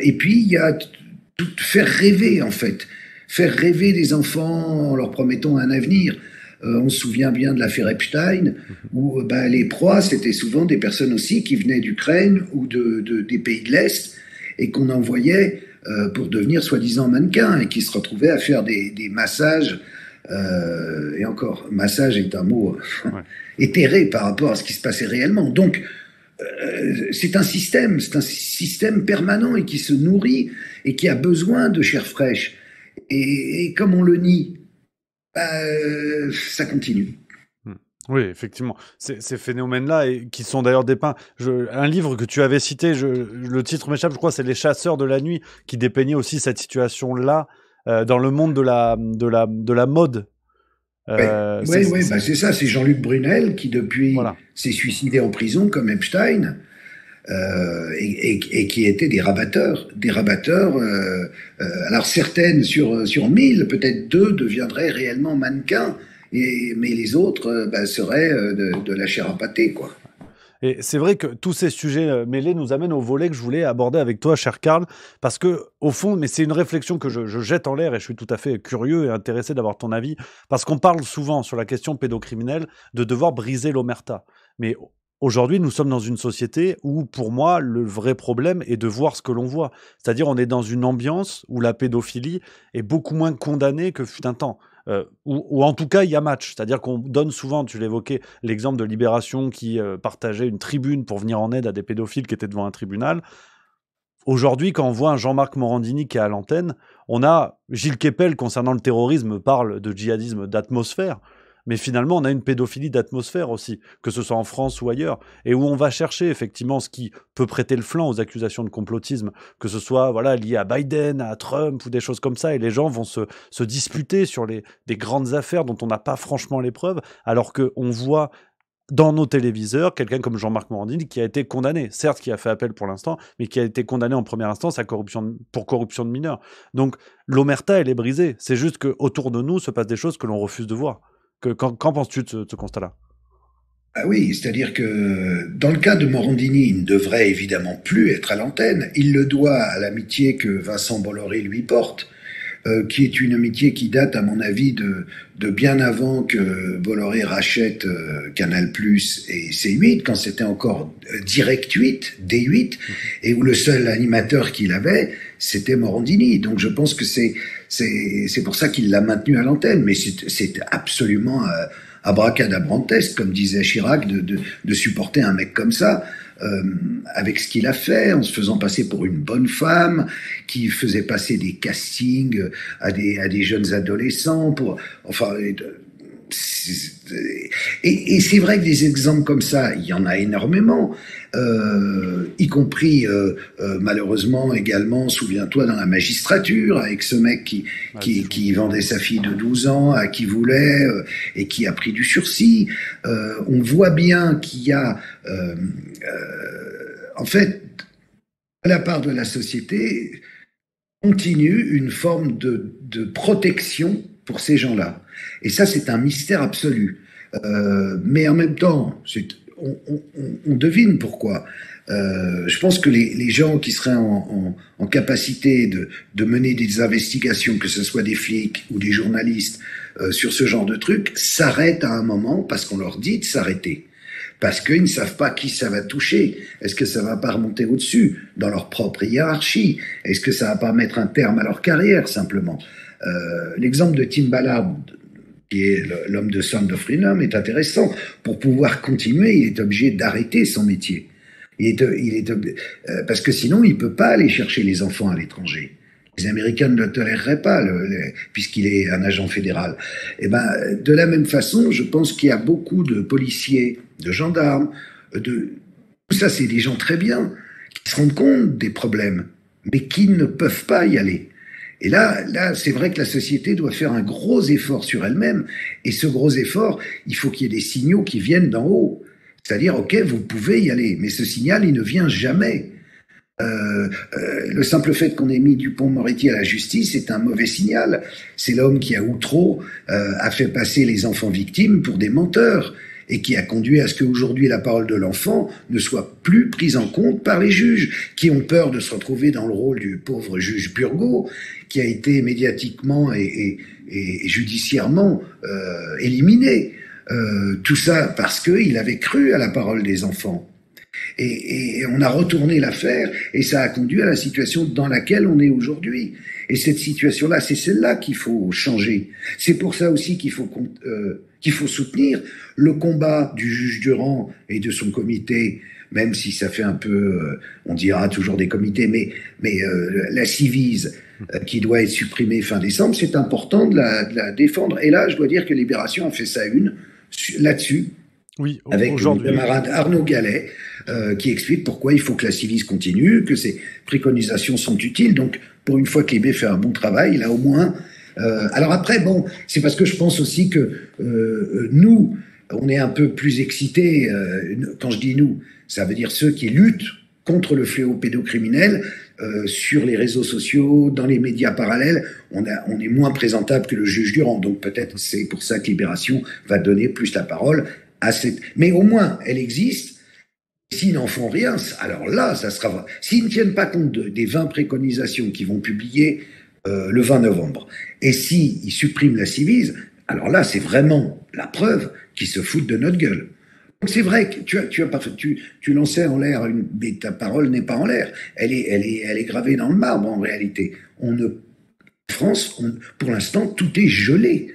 Et puis, il y a faire rêver, en fait. Faire rêver des enfants en leur promettant un avenir. On se souvient bien de l'affaire Epstein, où les proies, c'était souvent des personnes aussi qui venaient d'Ukraine ou des pays de l'Est, et qu'on envoyait pour devenir soi-disant mannequins, et qui se retrouvaient à faire des massages. Et encore, massage est un mot éthéré par rapport à ce qui se passait réellement. Donc, c'est un système permanent et qui se nourrit et qui a besoin de chair fraîche. Et comme on le nie, ça continue. Oui, effectivement. Ces phénomènes-là, et qui sont d'ailleurs dépeints. Un livre que tu avais cité, le titre m'échappe, je crois, c'est Les Chasseurs de la Nuit, qui dépeignait aussi cette situation-là dans le monde de la mode. Oui, c'est ça, c'est Jean-Luc Brunel qui depuis s'est suicidé en prison comme Epstein et qui étaient des rabatteurs. Alors certaines sur 1000, peut-être 2 deviendraient réellement mannequins, mais les autres seraient de la chair à pâté, quoi. Et c'est vrai que tous ces sujets mêlés nous amènent au volet que je voulais aborder avec toi, cher Karl, parce que, au fond, mais c'est une réflexion que je jette en l'air et je suis tout à fait curieux et intéressé d'avoir ton avis, parce qu'on parle souvent sur la question pédocriminelle de devoir briser l'omerta. Mais aujourd'hui, nous sommes dans une société où, pour moi, le vrai problème est de voir ce que l'on voit. C'est-à-dire, on est dans une ambiance où la pédophilie est beaucoup moins condamnée que fut un temps. Ou en tout cas, il y a match. C'est-à-dire qu'on donne souvent, tu l'évoquais, l'exemple de Libération qui partageait une tribune pour venir en aide à des pédophiles qui étaient devant un tribunal. Aujourd'hui, quand on voit un Jean-Marc Morandini qui est à l'antenne, on a Gilles Kepel, concernant le terrorisme, parle de djihadisme d'atmosphère. Mais finalement, on a une pédophilie d'atmosphère aussi, que ce soit en France ou ailleurs, et où on va chercher effectivement ce qui peut prêter le flanc aux accusations de complotisme, que ce soit lié à Biden, à Trump ou des choses comme ça, et les gens vont se disputer sur des grandes affaires dont on n'a pas franchement les preuves, alors qu'on voit dans nos téléviseurs quelqu'un comme Jean-Marc Morandini qui a été condamné, certes qui a fait appel pour l'instant, mais qui a été condamné en première instance pour corruption de mineurs. Donc l'omerta, elle est brisée. C'est juste qu'autour de nous se passent des choses que l'on refuse de voir. Qu'en penses-tu de ce constat-là ? Ah oui, c'est-à-dire que dans le cas de Morandini, il ne devrait évidemment plus être à l'antenne. Il le doit à l'amitié que Vincent Bolloré lui porte, qui est une amitié qui date, à mon avis, de bien avant que Bolloré rachète Canal+ et C8, quand c'était encore Direct 8, D8, et où le seul animateur qu'il avait, c'était Morandini. Donc je pense que c'est pour ça qu'il l'a maintenu à l'antenne, mais c'est absolument abracadabrantesque, comme disait Chirac, de supporter un mec comme ça, avec ce qu'il a fait, en se faisant passer pour une bonne femme, qui faisait passer des castings à des jeunes adolescents, enfin, et c'est vrai que des exemples comme ça, il y en a énormément, y compris malheureusement également, souviens-toi, dans la magistrature, avec ce mec qui vendait sa fille de 12 ans à qui voulait et qui a pris du sursis. On voit bien qu'il y a en fait, à la part de la société, continue une forme de protection pour ces gens-là. Et ça, c'est un mystère absolu. Mais en même temps, on devine pourquoi. Je pense que les gens qui seraient en capacité de mener des investigations, que ce soit des flics ou des journalistes, sur ce genre de trucs, s'arrêtent à un moment parce qu'on leur dit de s'arrêter. Parce qu'ils ne savent pas qui ça va toucher. Est-ce que ça va pas remonter au-dessus, dans leur propre hiérarchie? Est-ce que ça va pas mettre un terme à leur carrière, simplement? L'exemple de Tim Ballard, qui est l'homme de Sound of Freedom, est intéressant. Pour pouvoir continuer, il est obligé d'arrêter son métier. Parce que sinon, il peut pas aller chercher les enfants à l'étranger. Les Américains ne le toléreraient pas, puisqu'il est un agent fédéral. Et ben, de la même façon, je pense qu'il y a beaucoup de policiers, de gendarmes, tout ça, c'est des gens très bien, qui se rendent compte des problèmes, mais qui ne peuvent pas y aller. Et là, c'est vrai que la société doit faire un gros effort sur elle-même, et ce gros effort, il faut qu'il y ait des signaux qui viennent d'en haut. C'est-à-dire, ok, vous pouvez y aller, mais ce signal, il ne vient jamais. Le simple fait qu'on ait mis Dupond-Moretti à la justice est un mauvais signal. C'est l'homme qui, à outreau, a fait passer les enfants victimes pour des menteurs et qui a conduit à ce qu'aujourd'hui la parole de l'enfant ne soit plus prise en compte par les juges, qui ont peur de se retrouver dans le rôle du pauvre juge Burgot, qui a été médiatiquement et judiciairement éliminé. Tout ça parce qu'il avait cru à la parole des enfants. Et on a retourné l'affaire et ça a conduit à la situation dans laquelle on est aujourd'hui. Et cette situation-là, c'est celle-là qu'il faut changer. C'est pour ça aussi qu'il faut soutenir le combat du juge Durand et de son comité, même si ça fait un peu, on dira toujours des comités, mais la Civise qui doit être supprimée fin décembre, c'est important de la défendre. Et là, je dois dire que Libération a fait sa une là-dessus. Oui, avec mon camarade Arnaud Gallet, qui explique pourquoi il faut que la Civise continue, que ces préconisations sont utiles. Donc, pour une fois que Libé fait un bon travail, là au moins. Alors après, bon, c'est parce que je pense aussi que nous, on est un peu plus excités. Quand je dis nous, ça veut dire ceux qui luttent contre le fléau pédocriminel sur les réseaux sociaux, dans les médias parallèles. On est moins présentable que le juge Durand. Donc peut-être c'est pour ça que Libération va donner plus la parole à cette... Mais au moins, elle existe. S'ils n'en font rien, alors là, ça sera... S'ils ne tiennent pas compte des 20 préconisations qu'ils vont publier le 20 novembre, et s'ils suppriment la Civise, alors là, c'est vraiment la preuve qu'ils se foutent de notre gueule. Donc c'est vrai que tu lançais en l'air, mais ta parole n'est pas en l'air. Elle est gravée dans le marbre, en réalité. En France, pour l'instant, tout est gelé.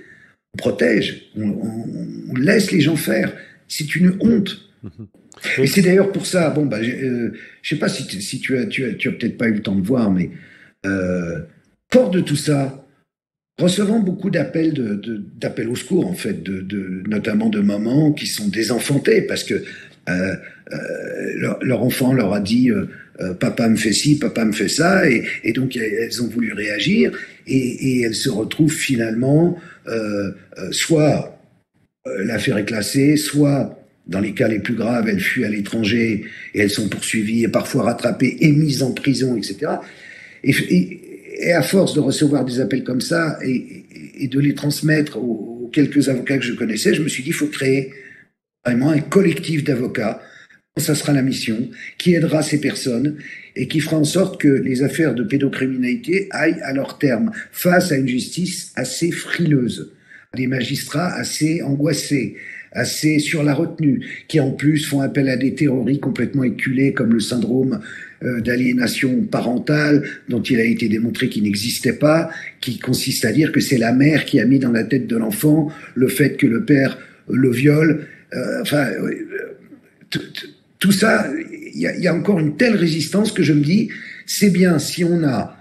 On protège, on laisse les gens faire. C'est une honte. Et c'est d'ailleurs pour ça, bon, je sais pas si tu as peut-être pas eu le temps de voir, mais fort de tout ça, recevant beaucoup d'appels au secours, en fait, notamment de mamans qui sont désenfantées parce que leur enfant leur a dit papa me fait ci, papa me fait ça, et donc elles ont voulu réagir, et elles se retrouvent finalement soit l'affaire est classée, soit dans les cas les plus graves, elles fuient à l'étranger et elles sont poursuivies et parfois rattrapées et mises en prison, etc. Et à force de recevoir des appels comme ça et de les transmettre aux quelques avocats que je connaissais, je me suis dit, il faut créer vraiment un collectif d'avocats, ça sera la mission, qui aidera ces personnes et qui fera en sorte que les affaires de pédocriminalité aillent à leur terme face à une justice assez frileuse, des magistrats assez angoissés, assez sur la retenue, qui en plus font appel à des théories complètement éculées comme le syndrome d'aliénation parentale, dont il a été démontré qu'il n'existait pas, qui consiste à dire que c'est la mère qui a mis dans la tête de l'enfant le fait que le père le viole. Tout ça, il y a encore une telle résistance que je me dis, c'est bien si on a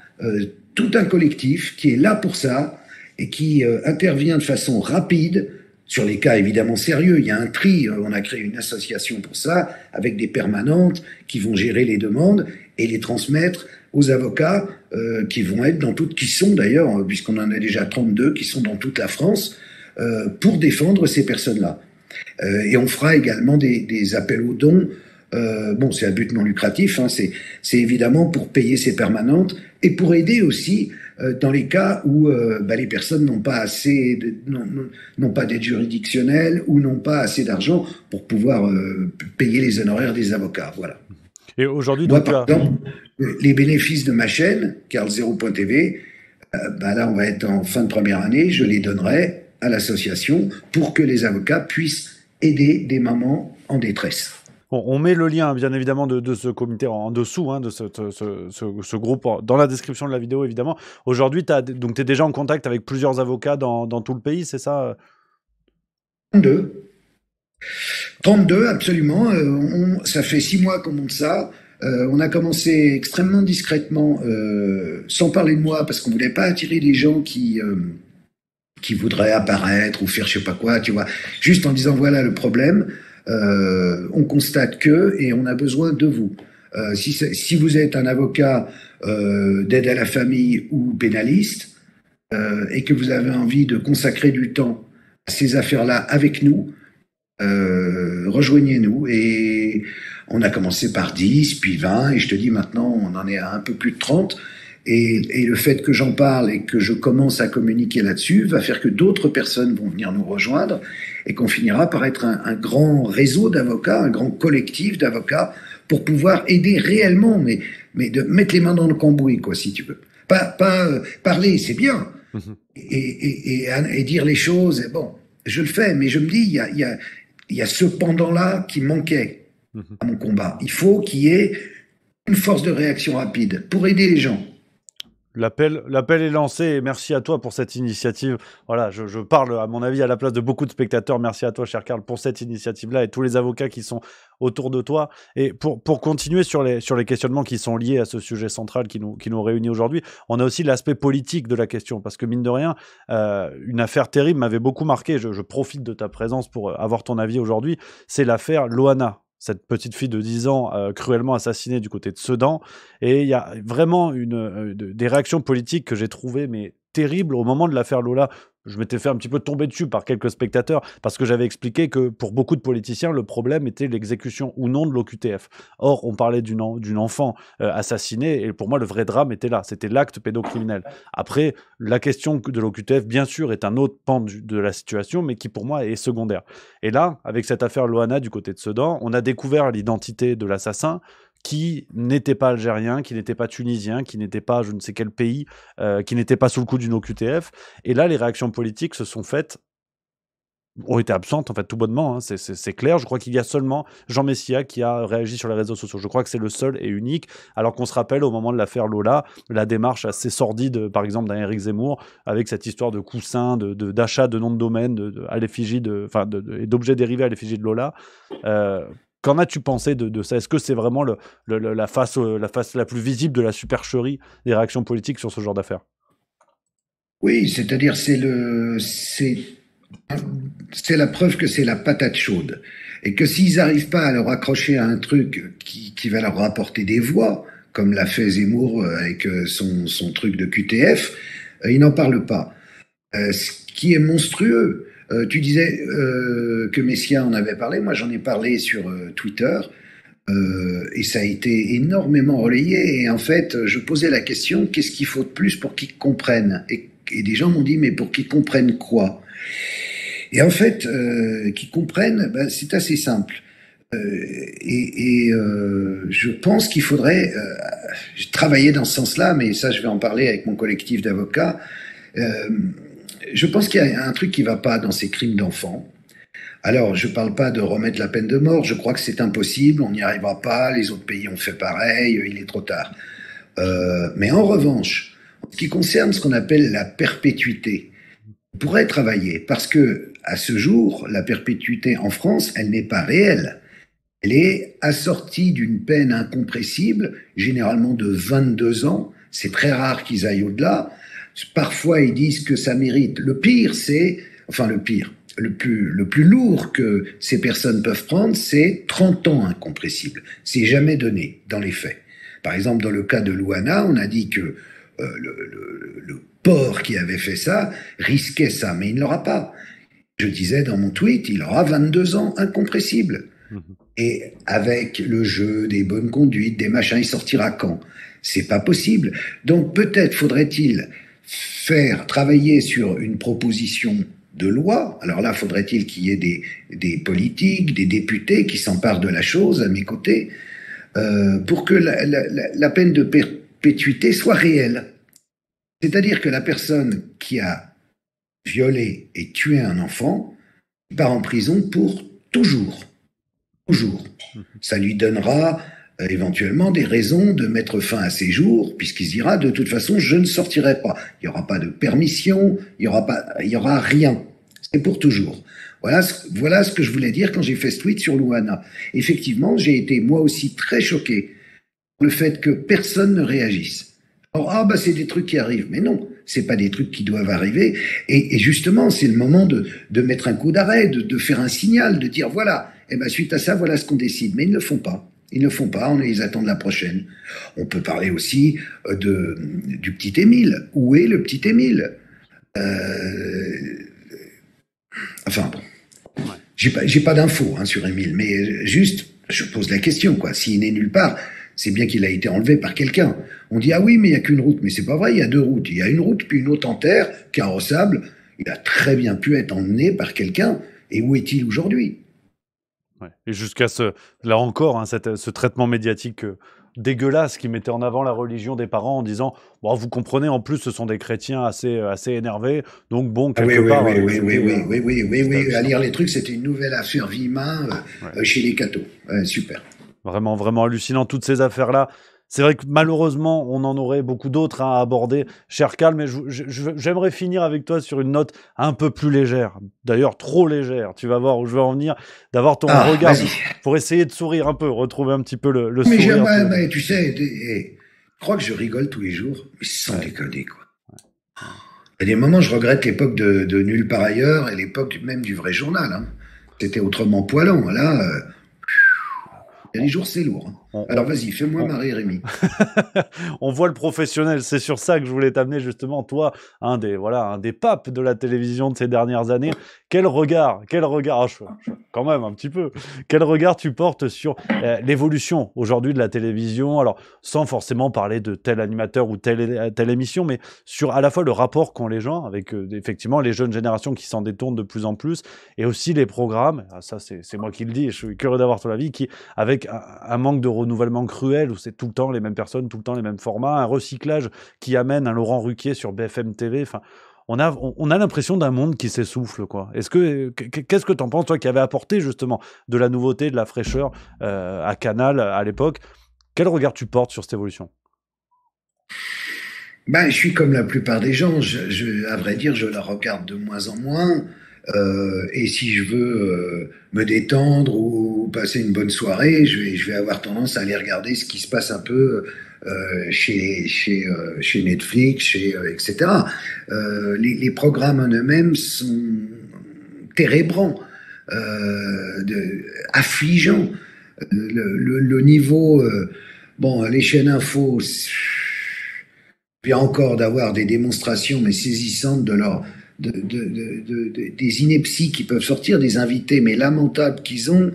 tout un collectif qui est là pour ça et qui intervient de façon rapide sur les cas évidemment sérieux. Il y a un tri, on a créé une association pour ça, avec des permanentes qui vont gérer les demandes et les transmettre aux avocats qui vont être qui sont d'ailleurs, puisqu'on en a déjà 32, qui sont dans toute la France, pour défendre ces personnes-là. Et on fera également des appels aux dons. C'est à but non lucratif, hein, c'est évidemment pour payer ces permanentes et pour aider aussi dans les cas où les personnes n'ont pas assez, n'ont pas d'aide juridictionnelle ou n'ont pas assez d'argent pour pouvoir payer les honoraires des avocats. Voilà. Et aujourd'hui, moi, par exemple, les bénéfices de ma chaîne, carlzero.tv, là, on va être en fin de première année, je les donnerai à l'association pour que les avocats puissent aider des mamans en détresse. Bon, on met le lien, bien évidemment, de ce comité en dessous, hein, de ce groupe, dans la description de la vidéo, évidemment. Aujourd'hui, tu es déjà en contact avec plusieurs avocats dans tout le pays, c'est ça? 32, absolument. Ça fait 6 mois qu'on monte ça. On a commencé extrêmement discrètement, sans parler de moi, parce qu'on voulait pas attirer des gens qui voudraient apparaître ou faire je sais pas quoi, tu vois. Juste en disant, voilà le problème. On constate que, et on a besoin de vous. Si vous êtes un avocat d'aide à la famille ou pénaliste, et que vous avez envie de consacrer du temps à ces affaires-là avec nous, rejoignez-nous. Et on a commencé par 10, puis 20, et je te dis maintenant, on en est à un peu plus de 30. Et le fait que j'en parle et que je commence à communiquer là-dessus va faire que d'autres personnes vont venir nous rejoindre et qu'on finira par être un grand réseau d'avocats, un grand collectif d'avocats pour pouvoir aider réellement, mais de mettre les mains dans le cambouis, quoi, si tu veux. Pas parler, c'est bien, et dire les choses. Bon, je le fais, mais je me dis, il y a ce pendant-là qui manquait à mon combat. Il faut qu'il y ait une force de réaction rapide pour aider les gens. L'appel est lancé et merci à toi pour cette initiative. Voilà, je parle à mon avis à la place de beaucoup de spectateurs. Merci à toi, cher Karl, pour cette initiative-là et tous les avocats qui sont autour de toi. Et pour continuer sur les questionnements qui sont liés à ce sujet central qui nous réunit aujourd'hui, on a aussi l'aspect politique de la question parce que mine de rien, une affaire terrible m'avait beaucoup marqué. Je profite de ta présence pour avoir ton avis aujourd'hui. C'est l'affaire Loana. Cette petite fille de 10 ans cruellement assassinée du côté de Sedan. Et il y a vraiment des réactions politiques que j'ai trouvées terribles au moment de l'affaire Lola. Je m'étais fait un petit peu tomber dessus par quelques spectateurs parce que j'avais expliqué que pour beaucoup de politiciens, le problème était l'exécution ou non de l'OQTF. Or, on parlait d'une enfant assassinée et pour moi, le vrai drame était là. C'était l'acte pédocriminel. Après, la question de l'OQTF, bien sûr, est un autre pan de la situation, mais qui pour moi est secondaire. Et là, avec cette affaire Loana du côté de Sedan, on a découvert l'identité de l'assassin qui n'était pas algérien, qui n'était pas tunisien, qui n'était pas je ne sais quel pays, qui n'était pas sous le coup d'une OQTF. Et là, les réactions politiques ont été absentes, en fait, tout bonnement, hein, c'est clair. Je crois qu'il y a seulement Jean Messia qui a réagi sur les réseaux sociaux. Je crois que c'est le seul et unique, alors qu'on se rappelle, au moment de l'affaire Lola, la démarche assez sordide, par exemple, d'un Éric Zemmour, avec cette histoire de coussin, d'achat de noms de domaine à l'effigie et d'objets dérivés à l'effigie de Lola. Qu'en as-tu pensé de ça? Est-ce que c'est vraiment la face la plus visible de la supercherie des réactions politiques sur ce genre d'affaires? Oui, c'est-à-dire c'est la preuve que c'est la patate chaude. Et que s'ils n'arrivent pas à leur accrocher à un truc qui va leur rapporter des voix, comme l'a fait Zemmour avec son truc de QTF, ils n'en parlent pas. Ce qui est monstrueux. Tu disais que Messia en avait parlé, moi j'en ai parlé sur Twitter, et ça a été énormément relayé, et en fait je posais la question, qu'est-ce qu'il faut de plus pour qu'ils comprennent, et des gens m'ont dit, mais pour qu'ils comprennent quoi? Et en fait, qu'ils comprennent, ben, c'est assez simple. Je pense qu'il faudrait travailler dans ce sens-là, mais ça, je vais en parler avec mon collectif d'avocats. Je pense qu'il y a un truc qui ne va pas dans ces crimes d'enfants. Alors, je ne parle pas de remettre la peine de mort, je crois que c'est impossible, on n'y arrivera pas, les autres pays ont fait pareil, il est trop tard. Mais en revanche, en ce qui concerne ce qu'on appelle la perpétuité, on pourrait travailler, parce que à ce jour, la perpétuité en France, elle n'est pas réelle. Elle est assortie d'une peine incompressible, généralement de 22 ans. C'est très rare qu'ils aillent au-delà. Parfois, ils disent que ça mérite. Le pire, c'est... Enfin, le pire. Le plus lourd que ces personnes peuvent prendre, c'est 30 ans incompressibles. C'est jamais donné dans les faits. Par exemple, dans le cas de Louana, on a dit que le porc qui avait fait ça risquait ça, mais il ne l'aura pas. Je disais dans mon tweet, il aura 22 ans incompressibles. Et avec le jeu des bonnes conduites, des machins, il sortira quand? C'est pas possible. Donc peut-être faudrait-il faire travailler sur une proposition de loi. Alors là, faudrait-il qu'il y ait des politiques, des députés qui s'emparent de la chose à mes côtés, pour que la peine de perpétuité soit réelle. C'est-à-dire que la personne qui a violé et tué un enfant part en prison pour toujours. Toujours. Ça lui donnera éventuellement des raisons de mettre fin à ses jours, puisqu'il se dira de toute façon je ne sortirai pas. Il n'y aura pas de permission, il y aura rien. C'est pour toujours. Voilà ce que je voulais dire quand j'ai fait ce tweet sur Louana. Effectivement, j'ai été moi aussi très choqué par le fait que personne ne réagisse. Alors, c'est des trucs qui arrivent. Mais non, c'est pas des trucs qui doivent arriver. Et justement, c'est le moment de mettre un coup d'arrêt, de faire un signal, de dire voilà, suite à ça, voilà ce qu'on décide. Mais ils ne le font pas. Ils ne font pas, on les attend de la prochaine. On peut parler aussi du petit Émile. Où est le petit Émile? Enfin bon, j'ai pas d'infos sur Émile, mais juste, je pose la question, quoi. S'il n'est nulle part, c'est bien qu'il a été enlevé par quelqu'un. On dit, ah oui, mais il n'y a qu'une route. Mais c'est pas vrai, il y a deux routes. Il y a une route, puis une autre en terre, carrossable. Il a très bien pu être emmené par quelqu'un. Et où est-il aujourd'hui? Ouais. Et jusqu'à là encore, ce traitement médiatique dégueulasse qui mettait en avant la religion des parents en disant bon, vous comprenez, en plus ce sont des chrétiens assez énervés, donc bon, quelque part... Oui, à lire les trucs, c'était une nouvelle affaire Vima chez les cathos. Super. Vraiment, vraiment hallucinant, toutes ces affaires-là. C'est vrai que malheureusement, on en aurait beaucoup d'autres à aborder, cher Karl, mais j'aimerais finir avec toi sur une note un peu plus légère. D'ailleurs, trop légère. Tu vas voir où je veux en venir, d'avoir ton regard pour essayer de sourire un peu, retrouver un petit peu le sourire. Mais tu sais, je crois que je rigole tous les jours, mais sans déconner, quoi. Il y a des moments, je regrette l'époque de Nulle part ailleurs et l'époque même du vrai journal. C'était autrement poilant. Là, il y a des jours, c'est lourd. Alors vas-y, fais-moi marrer, Rémi. On voit le professionnel, c'est sur ça que je voulais t'amener justement, toi, un des papes de la télévision de ces dernières années. Quel regard, quand même un petit peu, quel regard tu portes sur l'évolution aujourd'hui de la télévision, alors sans forcément parler de tel animateur ou telle émission, mais sur à la fois le rapport qu'ont les gens avec effectivement les jeunes générations qui s'en détournent de plus en plus, et aussi les programmes, ça c'est moi qui le dis, et je suis curieux d'avoir ton avis, qui avec un manque de renouvellement cruel, où c'est tout le temps les mêmes personnes, tout le temps les mêmes formats, un recyclage qui amène un Laurent Ruquier sur BFM TV, enfin, on a l'impression d'un monde qui s'essouffle, quoi. Qu'est-ce que t'en penses, toi, qui avais apporté justement de la nouveauté, de la fraîcheur à Canal à l'époque? Quel regard tu portes sur cette évolution? Je suis comme la plupart des gens, à vrai dire, je la regarde de moins en moins. Et si je veux me détendre ou passer une bonne soirée, je vais avoir tendance à aller regarder ce qui se passe un peu chez Netflix, etc. Les programmes en eux-mêmes sont térébrants, affligeants. Le niveau, les chaînes info, puis encore d'avoir des démonstrations mais saisissantes des inepties qui peuvent sortir, des invités mais lamentables qu'ils ont,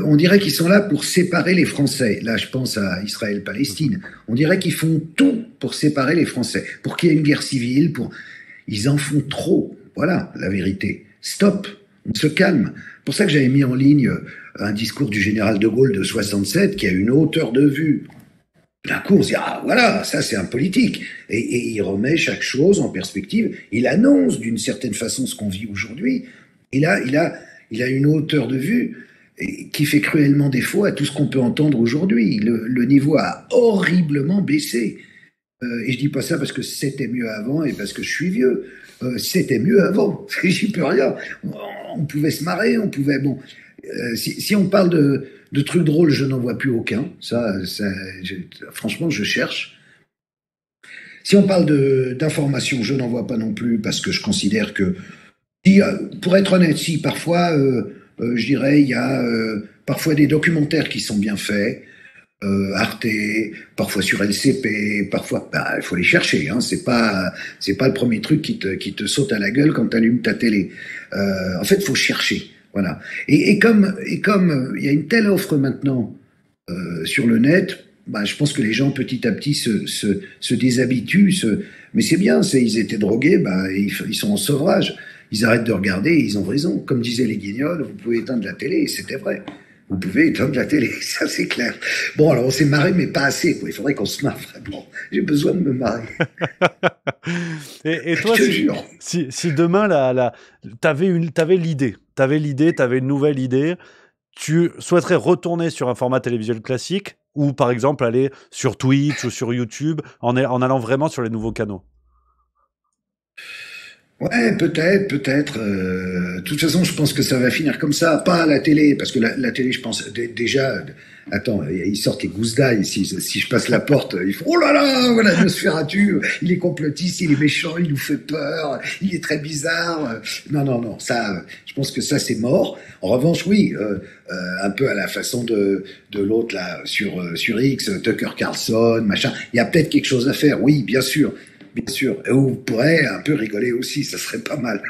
on dirait qu'ils sont là pour séparer les Français. Là, je pense à Israël-Palestine. On dirait qu'ils font tout pour séparer les Français, pour qu'il y ait une guerre civile. Ils en font trop. Voilà la vérité. Stop, on se calme. C'est pour ça que j'avais mis en ligne un discours du général de Gaulle de 67 qui a une hauteur de vue. D'un coup, on se dit, ah voilà, ça c'est un politique. Et il remet chaque chose en perspective. Il annonce d'une certaine façon ce qu'on vit aujourd'hui. Il a une hauteur de vue qui fait cruellement défaut à tout ce qu'on peut entendre aujourd'hui. Le niveau a horriblement baissé. Et je dis pas ça parce que c'était mieux avant et parce que je suis vieux. C'était mieux avant. J'y peux rien. On pouvait se marrer, on pouvait... Bon, si on parle de trucs drôles, je n'en vois plus aucun. Franchement, je cherche. Si on parle d'information, je n'en vois pas non plus parce que je considère que... pour être honnête, si, parfois, je dirais, il y a parfois des documentaires qui sont bien faits. Arte, parfois sur LCP, parfois, il faut les chercher, hein, c'est pas le premier truc qui te saute à la gueule quand tu allumes ta télé. En fait, faut chercher, voilà. Et comme il y a une telle offre maintenant sur le net, je pense que les gens petit à petit se déshabituent. Mais c'est bien, ils étaient drogués, ils sont en sevrage. Ils arrêtent de regarder et ils ont raison. Comme disaient les Guignols, vous pouvez éteindre la télé, et c'était vrai. Vous pouvez éteindre la télé, ça c'est clair. Bon, alors on s'est marré, mais pas assez, quoi. Il faudrait qu'on se marre vraiment. J'ai besoin de me marrer. et toi, si demain, t'avais l'idée, t'avais une nouvelle idée, tu souhaiterais retourner sur un format télévisuel classique ou par exemple aller sur Twitch ou sur YouTube en allant vraiment sur les nouveaux canaux? Ouais, peut-être. De toute façon, je pense que ça va finir comme ça. Pas à la télé, parce que la télé, je pense déjà. Attends, ils sortent les gousses d'ail. Si je passe la porte, ils font oh là là, voilà Nosferatu, il est complotiste, il est méchant, il nous fait peur, il est très bizarre. Non, ça, je pense que ça c'est mort. En revanche, oui, un peu à la façon de l'autre là sur X, Tucker Carlson, machin. Il y a peut-être quelque chose à faire. Oui, bien sûr. Bien sûr, et vous pourrez un peu rigoler aussi, ça serait pas mal.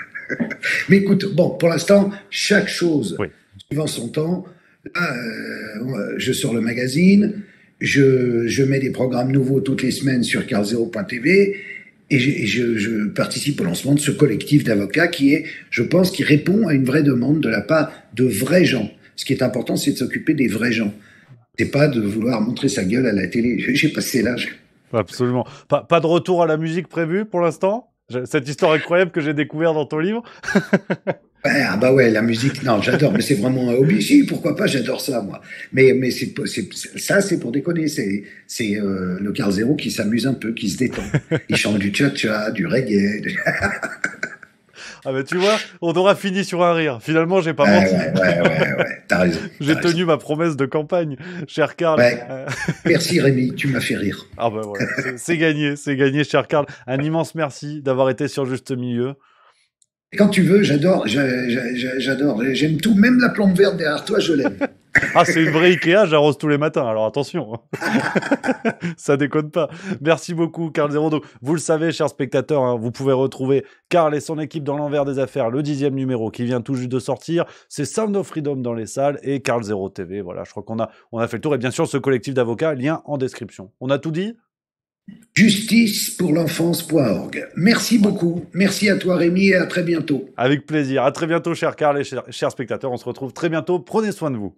Mais écoute, bon, pour l'instant, chaque chose suivant son temps. Là, je sors le magazine, je mets des programmes nouveaux toutes les semaines sur carlzero.tv et je participe au lancement de ce collectif d'avocats qui répond à une vraie demande de la part de vrais gens. Ce qui est important, c'est de s'occuper des vrais gens. C'est pas de vouloir montrer sa gueule à la télé. J'ai passé l'âge. Absolument. Pas de retour à la musique prévu pour l'instant? Cette histoire incroyable que j'ai découverte dans ton livre. Ouais, la musique, non, j'adore, mais c'est vraiment un hobby. Si, pourquoi pas, j'adore ça, moi. Mais c'est pour déconner. C'est le Carl Zero qui s'amuse un peu, qui se détend. Il chante du cha-cha, du reggae. Ah ben tu vois, on aura fini sur un rire. Finalement, j'ai pas menti. Ouais, t'as raison. J'ai tenu ma promesse de campagne, cher Carl. Ouais. Merci Rémi, tu m'as fait rire. Ah ben voilà, c'est gagné, cher Carl. Un immense merci d'avoir été sur Juste Milieu. Quand tu veux, j'adore. J'aime tout, même la plante verte derrière toi, je l'aime. Ah, c'est une vraie Ikea, j'arrose tous les matins, alors attention. Ça déconne pas. Merci beaucoup, Carl Zero. Donc, vous le savez, chers spectateurs, hein, vous pouvez retrouver Carl et son équipe dans l'envers des affaires, le 10e numéro qui vient tout juste de sortir. C'est Sound of Freedom dans les salles et Carl Zero TV. Voilà, je crois qu'on a fait le tour. Et bien sûr, ce collectif d'avocats, lien en description. On a tout dit? Justicepourlenfance.org. Merci beaucoup. Merci à toi, Rémi, et à très bientôt. Avec plaisir. À très bientôt, cher Carl et chers spectateurs. On se retrouve très bientôt. Prenez soin de vous.